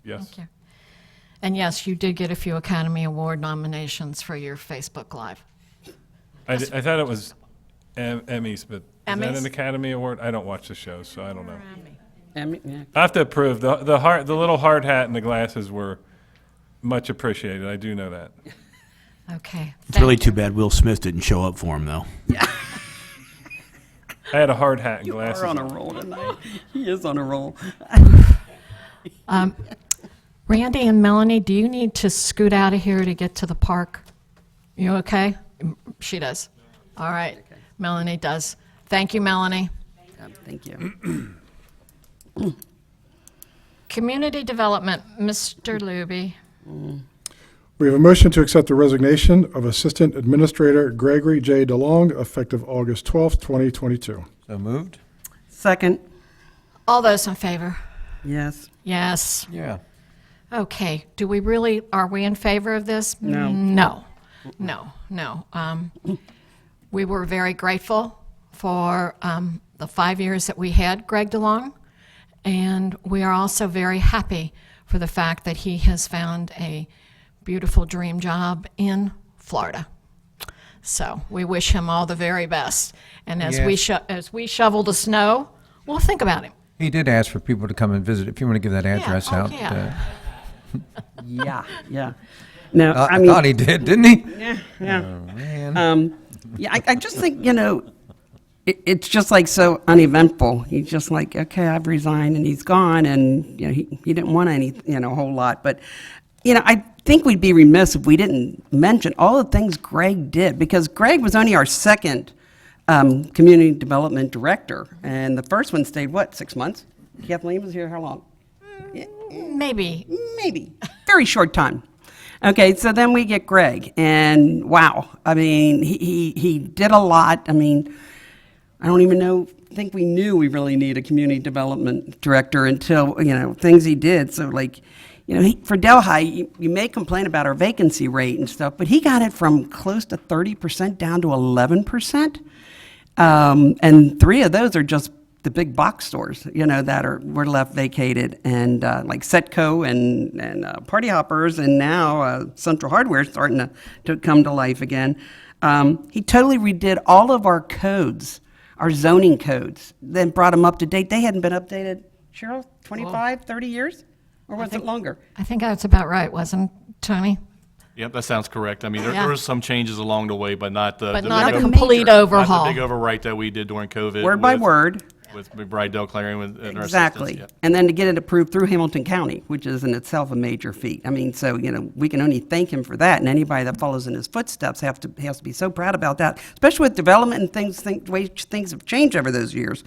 yes. Thank you. And yes, you did get a few Academy Award nominations for your Facebook Live. I thought it was Emmys, but is that Emmys? an Academy Award? I don't watch the show, so I don't know. Yeah. I have to approve. The little hard hat and the glasses were much appreciated. I do know that. Okay. It's really too bad Will Smith didn't show up for him, though. I had a hard hat and You glasses. are on a roll tonight. He is on a roll. Randy and Melanie, do you need to scoot out of here to get to the park? You okay? She does. All right. Melanie does. Thank you, Melanie. Thank you. Community Development, Mr. Luby. We have a motion to accept the resignation of Assistant Administrator Gregory J. DeLong, effective August 12th, 2022. So moved? Second, All those in favor? yes. Yes. Yeah. Okay. Are we in favor of this? No. No. We were very grateful for the 5 years that we had Greg DeLong, and we are also very happy for the fact that he has found a beautiful dream job in Florida. So we wish him all the very best. And as we shovel the snow, we'll think about him. He did ask for people to come and visit. If you want to give that address out. Yeah. Yeah. No, I thought he did, didn't he? Yeah. Oh, man. I just think, it's just like so uneventful. He's just like, okay, I've resigned, and he's gone, and he didn't want any, a whole lot. But, I think we'd be remiss if we didn't mention all the things Greg did, because Greg was only our second community development director, and the first one stayed, 6 months? Kathleen was here how long? Maybe. Maybe. Very short time. Okay, so then we get Greg, and wow, I mean, he did a lot. I mean, I don't even think we knew we really need a community development director until, things he did. So like, for Delhi, you may complain about our vacancy rate and stuff, but he got it from close to 30% down to 11%. And 3 of those are just the big box stores, that were left vacated, and like Setco and Party Hoppers, and now Central Hardware is starting to come to life again. He totally redid all of our codes, our zoning codes, then brought them up to date. They hadn't been updated, Cheryl, 25, 30 years? Or was it longer? I think that's about right, wasn't it, Tony? Yep, that sounds correct. I mean, Yeah. there was some changes along the way, but not the But the not big a over- complete not overhaul. the big overwrite that we did during COVID. Word by with- word. With McBride Del Clarion with and our Exactly. assistants, yeah. And then to get it approved through Hamilton County, which is in itself a major feat. I mean, so, we can only thank him for that, and anybody that follows in his footsteps has to be so proud about that, especially with development and the way things have changed over those years.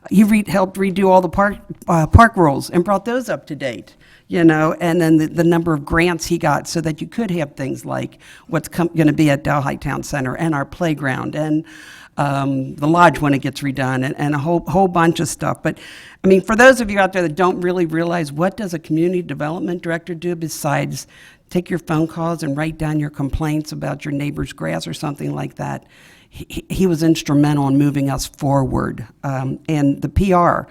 He helped redo all the park rules and brought those up to date. And then the number of grants he got so that you could have things like what's going to be at Delhi Town Center, and our playground, and the lodge when it gets redone, and a whole bunch of stuff. But, I mean, for those of you out there that don't really realize, what does a community development director do besides take your phone calls and write down your complaints about your neighbor's grass or something like that. He was instrumental in moving us forward. And the PR,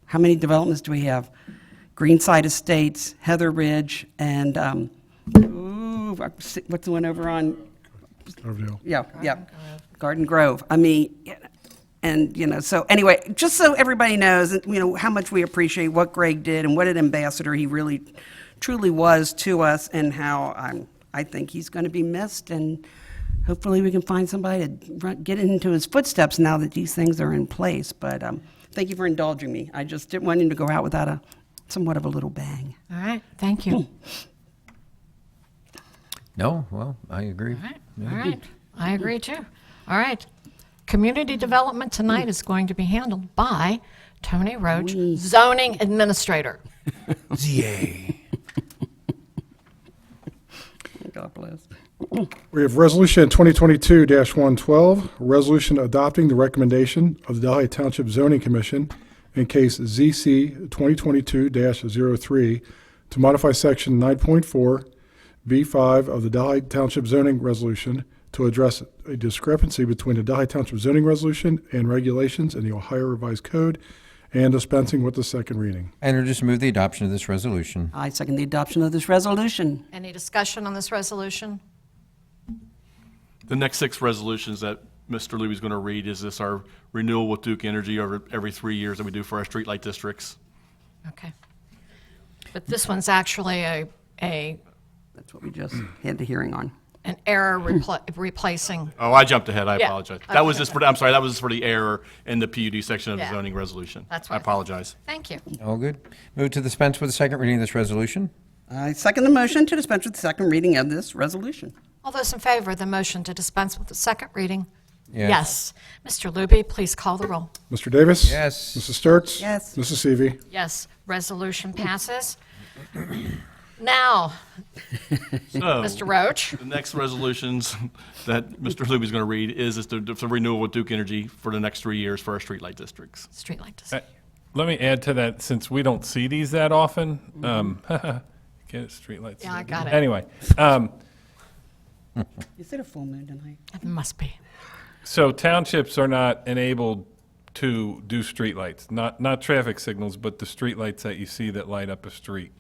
how many developments do we have? Greenside Estates, Heather Ridge, and, what's the one over on? Overdale. Yeah. Garden Grove. I mean, and, so anyway, just so everybody knows, how much we appreciate what Greg did and what an ambassador he really, truly was to us, and how I think he's going to be missed, and hopefully we can find somebody to get into his footsteps now that these things are in place. But thank you for indulging me. I just didn't want him to go out without somewhat of a little bang. All right, thank you. No, well, I agree. All right, I agree too. All right. Community development tonight is going to be handled by Tony Roach, zoning administrator. Yay. God bless. We have Resolution 2022-112, resolution adopting the recommendation of the Delhi Township Zoning Commission in case ZC 2022-03 to modify Section 9.4 B5 of the Delhi Township Zoning Resolution to address a discrepancy between the Delhi Township Zoning Resolution and regulations in the Ohio Revised Code, and dispensing with the second reading. I introduce and move the adoption of this resolution. I second the adoption of this resolution. Any discussion on this resolution? The next 6 resolutions that Mr. Louie is going to read is this our renewal with Duke Energy over every 3 years that we do for our streetlight districts. Okay. But this one's actually a That's what we just had the hearing on. an error replacing. Oh, I jumped ahead. I Yeah. apologize. That was Okay. just for, I'm sorry, that was for the error in the PUD section of the Yeah. zoning resolution. That's I what I thought. apologize. Thank you. All good. Move to dispense with the second reading of this resolution. I second the motion to dispense with the second reading of this resolution. All those in favor of the motion to dispense with the second reading? Yes. Mr. Luby, please call the roll. Mr. Davis? Yes. Mrs. Sturts? Yes. Mrs. Seavey? Yes, resolution passes. Now, So, Mr. Roach. the next resolutions that Mr. Louie is going to read is the renewal with Duke Energy for the next 3 years for our streetlight districts. Streetlight design. Let me add to that, since we don't see these that often. Get it, streetlights. Yeah, I got it. Anyway, Is it a full moon tonight? It must be. so townships are not enabled to do streetlights, not traffic signals, but the streetlights that you see that light up a street.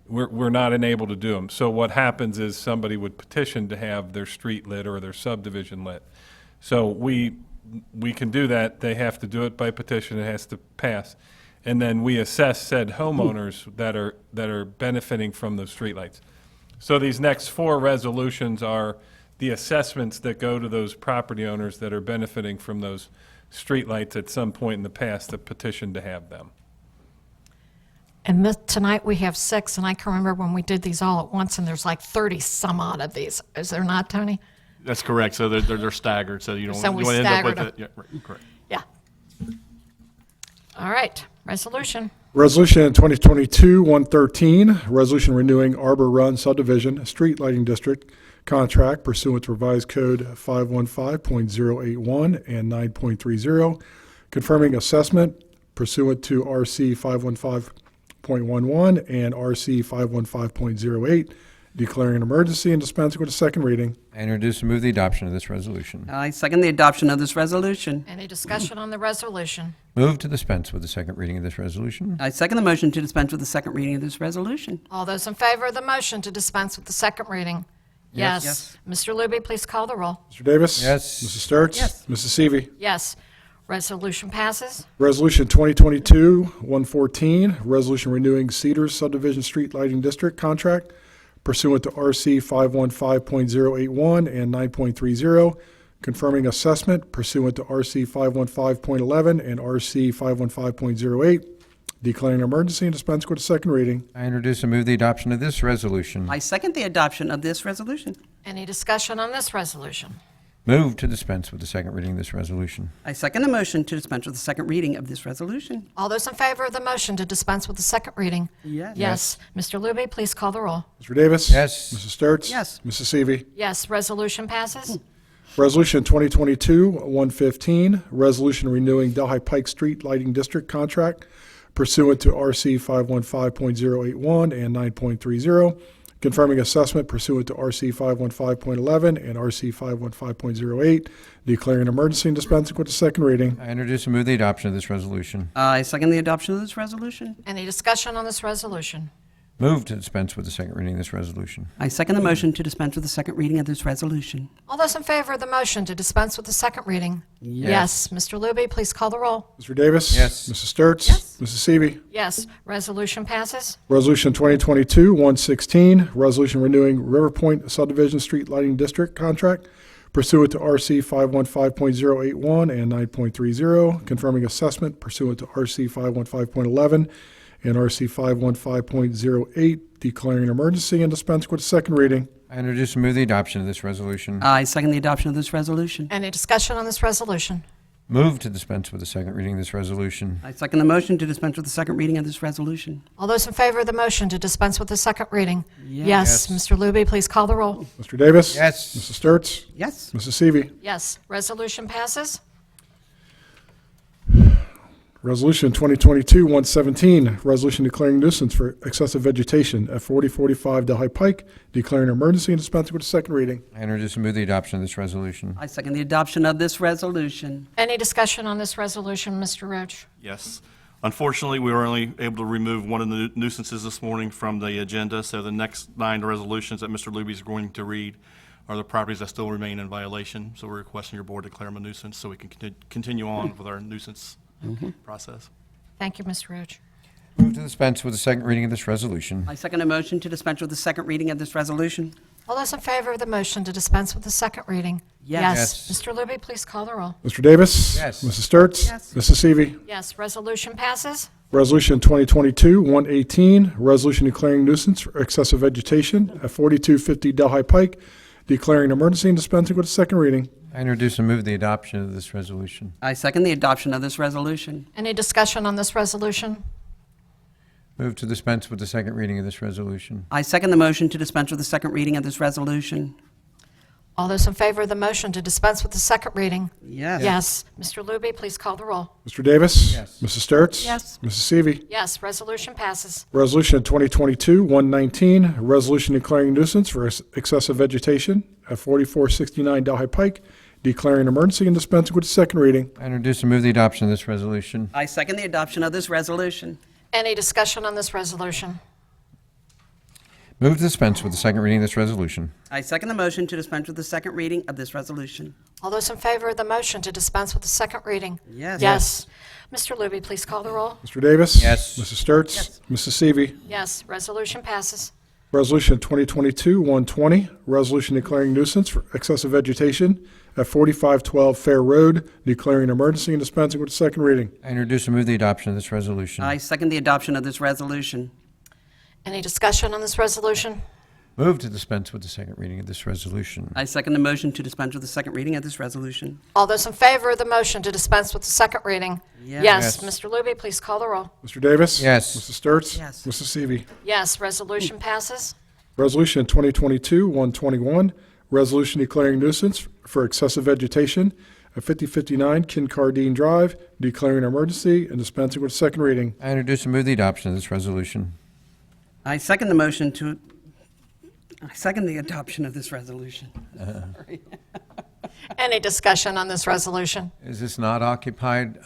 We're not enabled to do them. So what happens is somebody would petition to have their street lit or their subdivision lit. So we can do that. They have to do it by petition. It has to pass. And then we assess said homeowners that are benefiting from those streetlights. So these next 4 resolutions are the assessments that go to those property owners that are benefiting from those streetlights at some point in the past that petitioned to have them. And tonight we have 6, and I can remember when we did these all at once, and there's like 30 some odd of these. Is there not, Tony? That's correct. So they're staggered, so you don't So we you wanna end up with staggered it. Yeah, right, correct. Yeah. All right, resolution. Resolution 2022-113, resolution renewing Arbor Run subdivision street lighting district contract pursuant to revised code 515.081 and 9.30, confirming assessment pursuant to RC 515.11 and RC 515.08, declaring an emergency and dispensing with a second reading. I introduce and move the adoption of this resolution. I second the adoption of this resolution. Any discussion on the resolution? Move to dispense with the second reading of this resolution. I second the motion to dispense with the second reading of this resolution. All those in favor of the motion to dispense with the second reading? Yes. Yes. Mr. Luby, please call the roll. Mr. Davis? Yes. Mrs. Sturts? Yes. Mrs. Seavey? Yes. Resolution passes. Resolution 2022-114, resolution renewing Cedars subdivision street lighting district contract pursuant to RC 515.081 and 9.30, confirming assessment pursuant to RC 515.11 and RC 515.08, declaring an emergency and dispensing with a second reading. I introduce and move the adoption of this resolution. I second the adoption of this resolution. Any discussion on this resolution? Move to dispense with the second reading of this resolution. I second the motion to dispense with the second reading of this resolution. All those in favor of the motion to dispense with the second reading? Yes. Yes. Mr. Luby, please call the roll. Mr. Davis? Yes. Mrs. Sturts? Yes. Mrs. Seavey? Yes, resolution passes. Resolution 2022-115, resolution renewing Delhi Pike Street Lighting District contract pursuant to RC 515.081 and 9.30, confirming assessment pursuant to RC 515.11 and RC 515.08, declaring an emergency and dispensing with the second reading. I introduce and move the adoption of this resolution. I second the adoption of this resolution. Any discussion on this resolution? Move to dispense with the second reading of this resolution. I second the motion to dispense with the second reading of this resolution. All those in favor of the motion to dispense with the second reading? Yes. Mr. Looby, please call the roll. Mr. Davis? Yes. Mrs. Sturts? Yes. Mrs. Seavey? Yes. Resolution passes. Resolution 2022-116, resolution renewing River Point Subdivision Street Lighting District contract pursuant to RC 515.081 and 9.30, confirming assessment pursuant to RC 515.11 and RC 515.08, declaring an emergency and dispensing with the second reading. I introduce and move the adoption of this resolution. I second the adoption of this resolution. Any discussion on this resolution? Move to dispense with the second reading of this resolution. I second the motion to dispense with the second reading of this resolution. All those in favor of the motion to dispense with the second reading? Yes. Mr. Looby, please call the roll. Mr. Davis? Yes. Mrs. Sturts? Yes. Mrs. Seavey? Yes. Resolution passes. Resolution 2022-117, resolution declaring nuisance for excessive vegetation at 4045 Delhi Pike, declaring an emergency and dispensing with the second reading. I introduce and move the adoption of this resolution. I second the adoption of this resolution. Any discussion on this resolution, Mr. Roach? Yes. Unfortunately, we were only able to remove one of the nuisances this morning from the agenda, so the next 9 resolutions that Mr. Luby is going to read are the properties that still remain in violation. So we're requesting your board declare them a nuisance so we can continue on with our nuisance process. Thank you, Mr. Roach. Move to dispense with the second reading of this resolution. I second a motion to dispense with the second reading of this resolution. All those in favor of the motion to dispense with the second reading? Yes. Mr. Looby, please call the roll. Mr. Davis? Yes. Mrs. Sturts? Yes. Mrs. Seavey? Yes. Resolution passes. Resolution 2022-118, resolution declaring nuisance for excessive vegetation at 4250 Delhi Pike, declaring an emergency and dispensing with the second reading. I introduce and move the adoption of this resolution. I second the adoption of this resolution. Any discussion on this resolution? Move to dispense with the second reading of this resolution. I second the motion to dispense with the second reading of this resolution. All those in favor of the motion to dispense with the second reading? Yes. Yes. Mr. Looby, please call the roll. Mr. Davis? Yes. Mrs. Sturts? Yes. Mrs. Seavey? Yes. Resolution passes. Resolution 2022-119, resolution declaring nuisance for excessive vegetation at 4469 Delhi Pike, declaring an emergency and dispensing with the second reading. I introduce and move the adoption of this resolution. I second the adoption of this resolution. Any discussion on this resolution? Move to dispense with the second reading of this resolution. I second the motion to dispense with the second reading of this resolution. All those in favor of the motion to dispense with the second reading? Yes. Yes. Mr. Looby, please call the roll. Mr. Davis? Yes. Mrs. Sturts? Yes. Mrs. Seavey? Yes. Resolution passes. Resolution 2022-120, resolution declaring nuisance for excessive vegetation at 4512 Fair Road, declaring an emergency and dispensing with the second reading. I introduce and move the adoption of this resolution. I second the adoption of this resolution. Any discussion on this resolution? Move to dispense with the second reading of this resolution. I second the motion to dispense with the second reading of this resolution. All those in favor of the motion to dispense with the second reading? Yes. Yes. Mr. Looby, please call the roll. Mr. Davis? Yes. Mrs. Sturts? Yes. Mrs. Seavey? Yes. Resolution passes. Resolution 2022-121, resolution declaring nuisance for excessive vegetation at 5059 Kincardine Drive, declaring an emergency and dispensing with second reading. I introduce and move the adoption of this resolution. I second the motion to, I second the adoption of this resolution. Sorry. Any discussion on this resolution? Is this not occupied?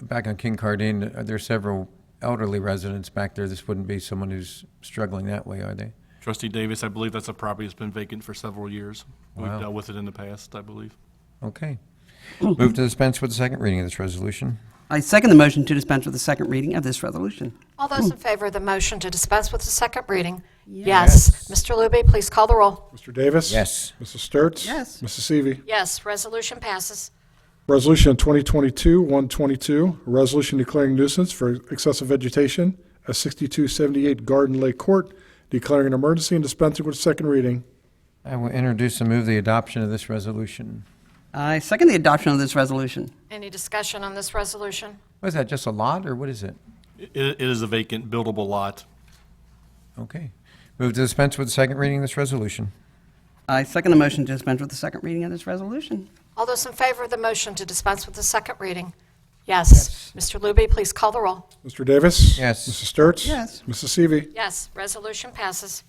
Back on Kincardine, there are several elderly residents back there. This wouldn't be someone who's struggling that way, are they? Trustee Davis, I believe that's a property that's been vacant for several years. We've Wow. dealt with it in the past, I believe. Okay. Move to dispense with the second reading of this resolution. I second the motion to dispense with the second reading of this resolution. All those in favor of the motion to dispense with the second reading? Yes. Mr. Looby, please call the roll. Mr. Davis? Yes. Mrs. Sturts? Yes. Mrs. Seavey? Yes. Resolution passes. Resolution 2022-122, resolution declaring nuisance for excessive vegetation at 6278 Garden Lake Court, declaring an emergency and dispensing with second reading. I will introduce and move the adoption of this resolution. I second the adoption of this resolution. Any discussion on this resolution? What is that, just a lot, or what is it? It is a vacant buildable lot. Okay. Move to dispense with the second reading of this resolution. I second the motion to dispense with the second reading of this resolution. All those in favor of the motion to dispense with the second reading? Yes. Mr. Looby, please call the roll. Mr. Davis? Yes. Mrs. Sturts? Yes. Mrs. Seavey? Yes. Resolution passes.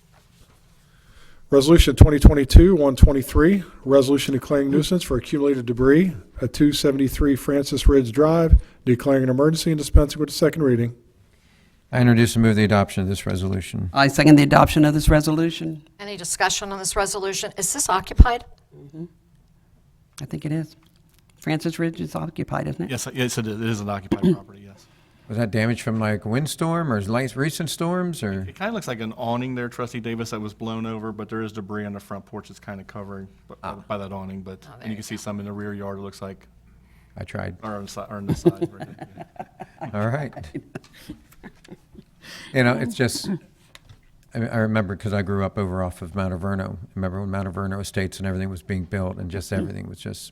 Resolution 2022-123, resolution declaring nuisance for accumulated debris at 273 Francis Ridge Drive, declaring an emergency and dispensing with the second reading. I introduce and move the adoption of this resolution. I second the adoption of this resolution. Any discussion on this resolution? Is this occupied? I think it is. Francis Ridge is occupied, isn't it? Yes, it is an occupied property, yes. Was that damage from like a windstorm or recent storms or? It kind of looks like an awning there, Trustee Davis, that was blown over, but there is debris on the front porch that's kind of covering by that awning, but, and you can see some in the rear yard, it looks like, I tried. or on the side, or on the side. right there. All right. You know, it's just, I remember because I grew up over off of Mount Averno. Remember when Mount Averno Estates and everything was being built and just everything was just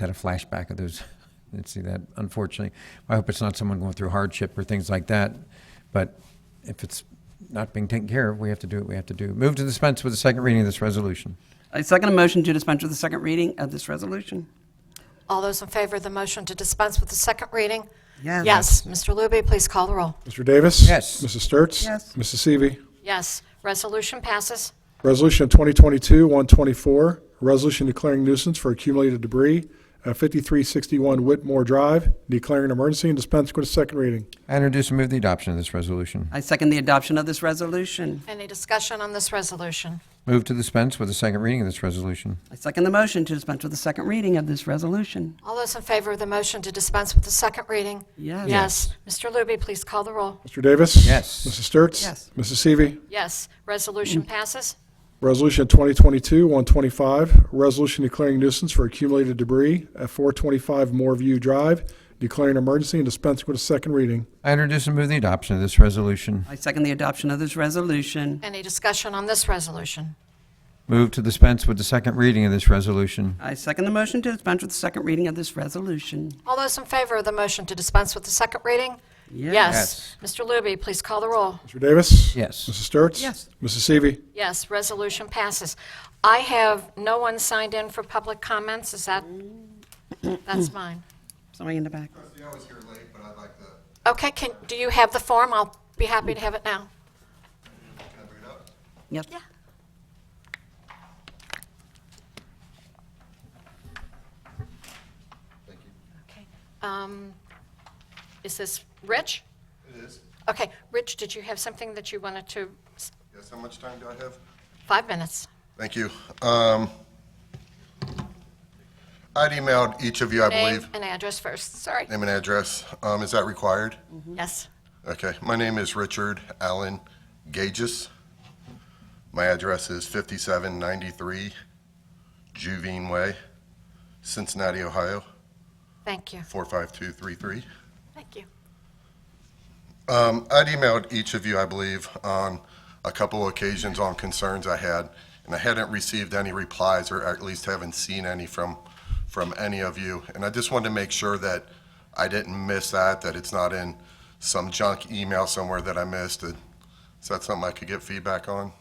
had a flashback of those. Didn't see that, unfortunately. I hope it's not someone going through hardship or things like that. But if it's not being taken care of, we have to do what we have to do. Move to dispense with the second reading of this resolution. I second a motion to dispense with the second reading of this resolution. All those in favor of the motion to dispense with the second reading? Yes. Yes. Mr. Looby, please call the roll. Mr. Davis? Yes. Mrs. Sturts? Yes. Mrs. Seavey? Yes. Resolution passes. Resolution 2022-124, resolution declaring nuisance for accumulated debris at 5361 Whitmore Drive, declaring an emergency and dispensing with a second reading. I introduce and move the adoption of this resolution. I second the adoption of this resolution. Any discussion on this resolution? Move to dispense with the second reading of this resolution. I second the motion to dispense with the second reading of this resolution. All those in favor of the motion to dispense with the second reading? Yes. Yes. Mr. Looby, please call the roll. Mr. Davis? Yes. Mrs. Sturts? Yes. Mrs. Seavey? Yes. Resolution passes. Resolution 2022-125, resolution declaring nuisance for accumulated debris at 425 Moorview Drive, declaring an emergency and dispensing with a second reading. I introduce and move the adoption of this resolution. I second the adoption of this resolution. Any discussion on this resolution? Move to dispense with the second reading of this resolution. I second the motion to dispense with the second reading of this resolution. All those in favor of the motion to dispense with the second reading? Yes. Mr. Looby, please call the roll. Mr. Davis? Yes. Mrs. Sturts? Yes. Mrs. Seavey? Yes, resolution passes. I have no one signed in for public comments. Is that, that's mine. Somebody in the back. Trustee, I was here late, but I'd like to, Okay, do you have the form? I'll be happy to have it now. can I bring it up? Yes. Yeah. Thank you. Okay. Is this Rich? It is. Okay, Rich, did you have something that you wanted to, Yes, how much time do I have? 5 minutes? Thank you. I'd emailed each of you, I Name believe, and address first, sorry. name and address. Is that required? Yes. Okay, my name is Richard Allen Gages. My address is 5793 Juvine Way, Cincinnati, Ohio, Thank you. 45233. Thank you. I'd emailed each of you, I believe, on a couple occasions on concerns I had, and I hadn't received any replies, or at least haven't seen any from any of you. And I just wanted to make sure that I didn't miss that it's not in some junk email somewhere that I missed. Is that something I could get feedback on?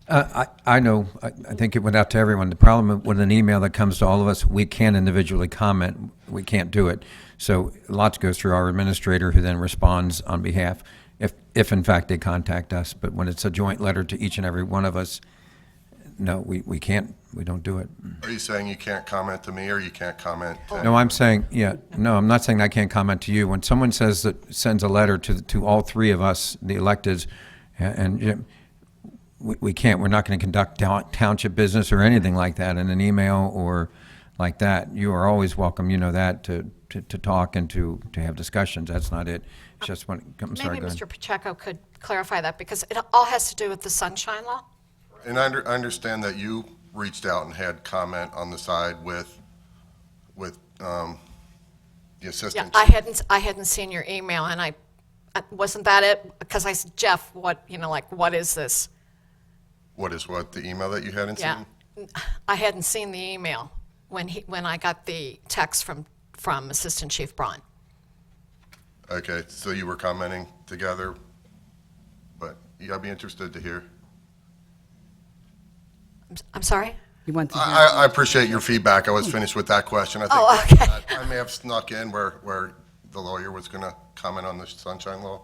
I know, I think it went out to everyone. The problem with an email that comes to all of us, we can't individually comment. We can't do it. So lots goes through our administrator, who then responds on behalf, if in fact they contact us. But when it's a joint letter to each and every one of us, no, we can't, we don't do it. Are you saying you can't comment to me, or you can't comment to No, I'm saying, no, I'm not saying I can't comment to you. When someone sends a letter to all three of us, the electeds, and we can't, we're not going to conduct township business or anything like that in an email or like that. You are always welcome, you know that, to talk and to have discussions. That's not it. It's just when it comes, sorry, Maybe go ahead. Mr. Pacheco could clarify that, because it all has to do with the sunshine law. And I understand that you reached out and had comment on the side with the Yeah, assistant. I hadn't seen your email, and wasn't that it? Because I said, Jeff, what is this? What is what, the email that you hadn't Yeah, seen? I hadn't seen the email when I got the text from Assistant Chief Braun. Okay, so you were commenting together, but I'd be interested to hear. I'm sorry? You want to? I appreciate your feedback. I was finished with that question. I think Oh, okay. I may have snuck in where the lawyer was going to comment on the sunshine law.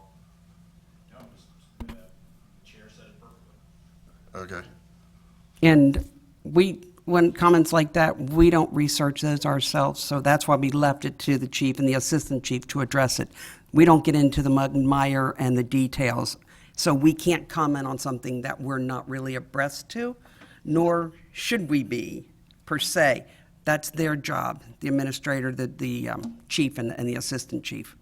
Okay. And when comments like that, we don't research those ourselves, so that's why we left it to the chief and the assistant chief to address it. We don't get into the mud and mire and the details, so we can't comment on something that we're not really abreast to, nor should we be, per se. That's their job, the administrator, the chief and the assistant chief.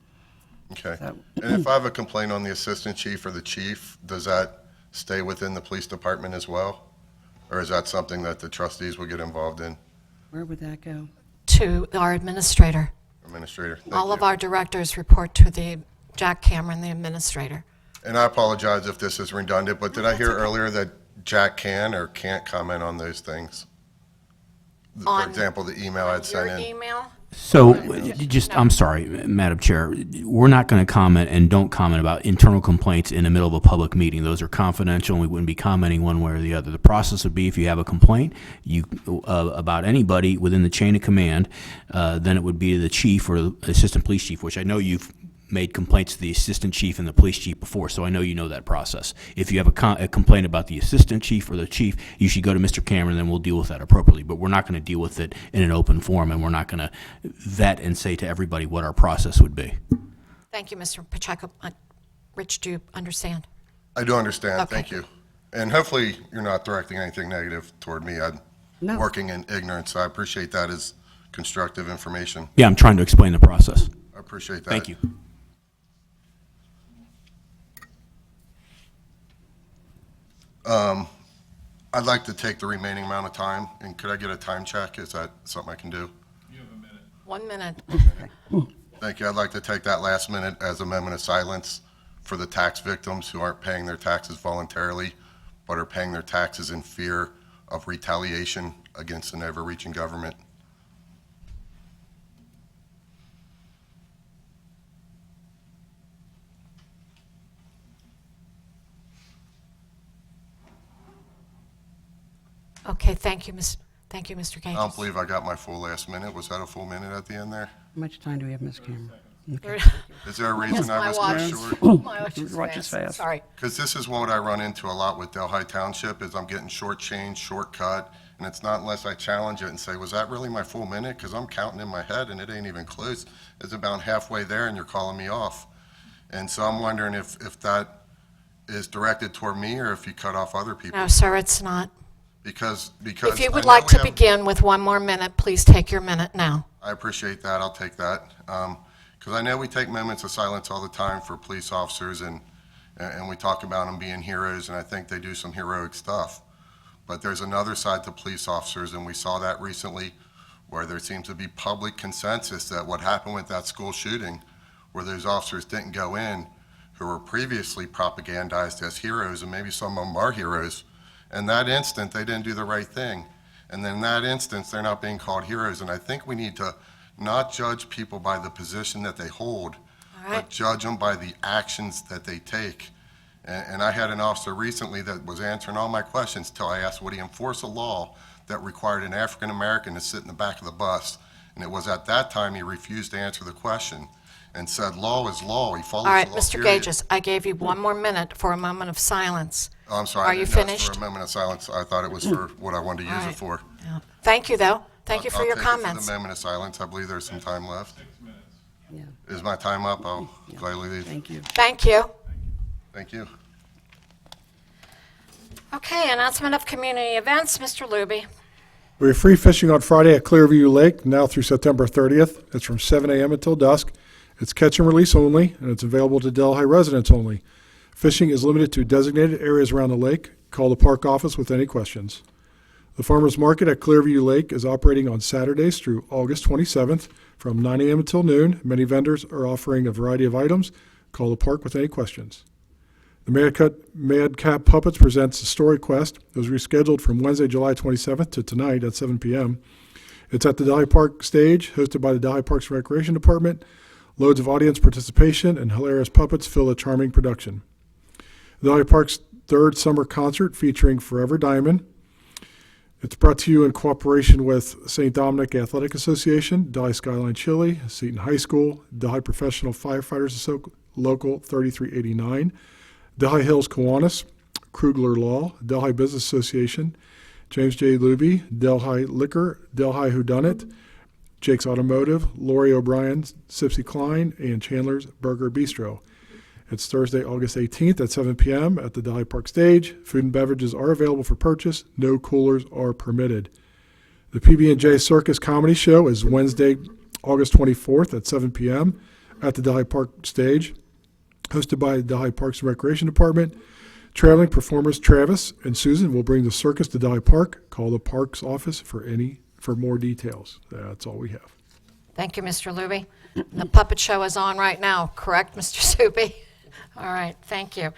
Okay. So- And if I have a complaint on the assistant chief or the chief, does that stay within the police department as well? Or is that something that the trustees will get involved in? Where would that go? To our administrator. Administrator? Thank All of you. our directors report to the Jack Cameron, the administrator. And I apologize if this is redundant, but did I hear earlier that Jack can or can't comment on those things? For On- example, the email I'd sent Your in. email? So, I'm sorry, Madam Chair, we're not going to comment and don't comment about internal complaints in the middle of a public meeting. Those are confidential, and we wouldn't be commenting one way or the other. The process would be if you have a complaint about anybody within the chain of command, then it would be the chief or the assistant police chief, which I know you've made complaints to the assistant chief and the police chief before, so I know you know that process. If you have a complaint about the assistant chief or the chief, you should go to Mr. Cameron, and then we'll deal with that appropriately. But we're not going to deal with it in an open forum, and we're not going to vet and say to everybody what our process would be. Thank you, Mr. Pacheco. Rich, do you understand? I do understand, Okay. thank you. And hopefully you're not directing anything negative toward me. I'm No. working in ignorance, so I appreciate that as constructive information. Yeah, I'm trying to explain the process. I appreciate that. Thank you. I'd like to take the remaining amount of time, and could I get a time check? Is that something I can do? 1 minute. Thank you. I'd like to take that last minute as a moment of silence for the tax victims who aren't paying their taxes voluntarily, but are paying their taxes in fear of retaliation against an overreaching government. Okay, thank you, Mr. I don't Gages. believe I got my full last minute. Was that a full minute at the end there? How much time do we have, Ms. Cameron? Is there a reason I was watch. cut short? My watch is Watch is fast. Sorry. Because this is what I run into a lot with Delhi Township, is I'm getting shortchanged, shortcut, and it's not unless I challenge it and say, was that really my full minute? Because I'm counting in my head, and it ain't even close. It's about halfway there, and you're calling me off. And so I'm wondering if that is directed toward me, or if you cut off other people. No, sir, it's not. Because If you I would know like we to have- begin with 1 more minute, please take your minute now. I appreciate that. I'll take that. Because I know we take moments of silence all the time for police officers, and we talk about them being heroes, and I think they do some heroic stuff. But there's another side to police officers, and we saw that recently, where there seems to be public consensus that what happened with that school shooting, where those officers didn't go in, who were previously propagandized as heroes, and maybe some of them are heroes. In that instant, they didn't do the right thing. And then in that instance, they're not being called heroes. And I think we need to not judge people by the position that they hold, but judge them by the actions that they take. And I had an officer recently that was answering all my questions till I asked, would he enforce a law that required an African-American to sit in the back of the bus? And it was at that time he refused to answer the question and said, law is law. He follows All right, the law, Mr. period. Gages, I gave you 1 more minute for a moment of silence. Oh, I'm sorry. Are I you didn't ask finished? for a moment of silence. I thought it was for what I wanted to use All it right. for. Yeah. Thank you, though. Thank you for your I'll take it comments. for the moment of silence. I believe there's some time left. Yeah, Is my time up? I'll gladly leave. thank you. Thank you. Thank you. Okay, announcement of community events, Mr. Luby. We have free fishing on Friday at Clearview Lake, now through September 30th. It's from 7 a.m. until dusk. It's catch and release only, and it's available to Delhi residents only. Fishing is limited to designated areas around the lake. Call the park office with any questions. The Farmers Market at Clearview Lake is operating on Saturdays through August 27th from 9 a.m. until noon. Many vendors are offering a variety of items. Call the park with any questions. The Madcap Puppets presents the Story Quest. It was rescheduled from Wednesday, July 27th to tonight at 7 p.m. It's at the Delhi Park stage, hosted by the Delhi Parks and Recreation Department. Loads of audience participation and hilarious puppets fill a charming production. The Delhi Park's third summer concert featuring Forever Diamond. It's brought to you in cooperation with St. Dominic Athletic Association, Delhi Skyline Chili, Seton High School, Delhi Professional Firefighters Local 3389, Delhi Hills Kiwanis, Krugler Law, Delhi Business Association, James J. Luby, Delhi Liquor, Delhi Whodunit, Jake's Automotive, Lori O'Brien, Sipsy Klein, and Chandler's Burger Bistro. It's Thursday, August 18th at 7 p.m. at the Delhi Park Stage. Food and beverages are available for purchase. No coolers are permitted. The PB&J Circus Comedy Show is Wednesday, August 24th at 7 p.m. at the Delhi Park Stage, hosted by the Delhi Parks and Recreation Department. Traveling performers Travis and Susan will bring the circus to Delhi Park. Call the Parks office for more details. That's all we have. Thank you, Mr. Luby. The puppet show is on right now, correct, Mr. Supi? All right, thank you.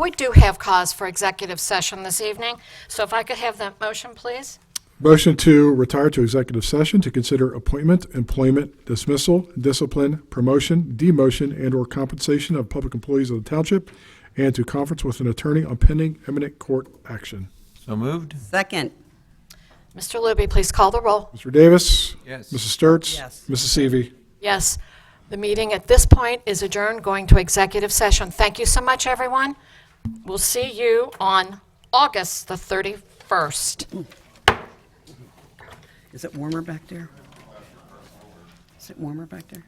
We do have cause for executive session this evening, so if I could have that motion, please. Motion to retire to executive session to consider appointment, employment, dismissal, discipline, promotion, demotion, and/or compensation of public employees of the township, and to conference with an attorney on pending imminent court action. So moved? Second. Mr. Luby, please call the roll. Mr. Davis? Yes. Mrs. Sturts? Yes. Mrs. Seavey? Yes, the meeting at this point is adjourned, going to executive session. Thank you so much, everyone. We'll see you on August the 31st. Is it warmer back there? Is it warmer back there?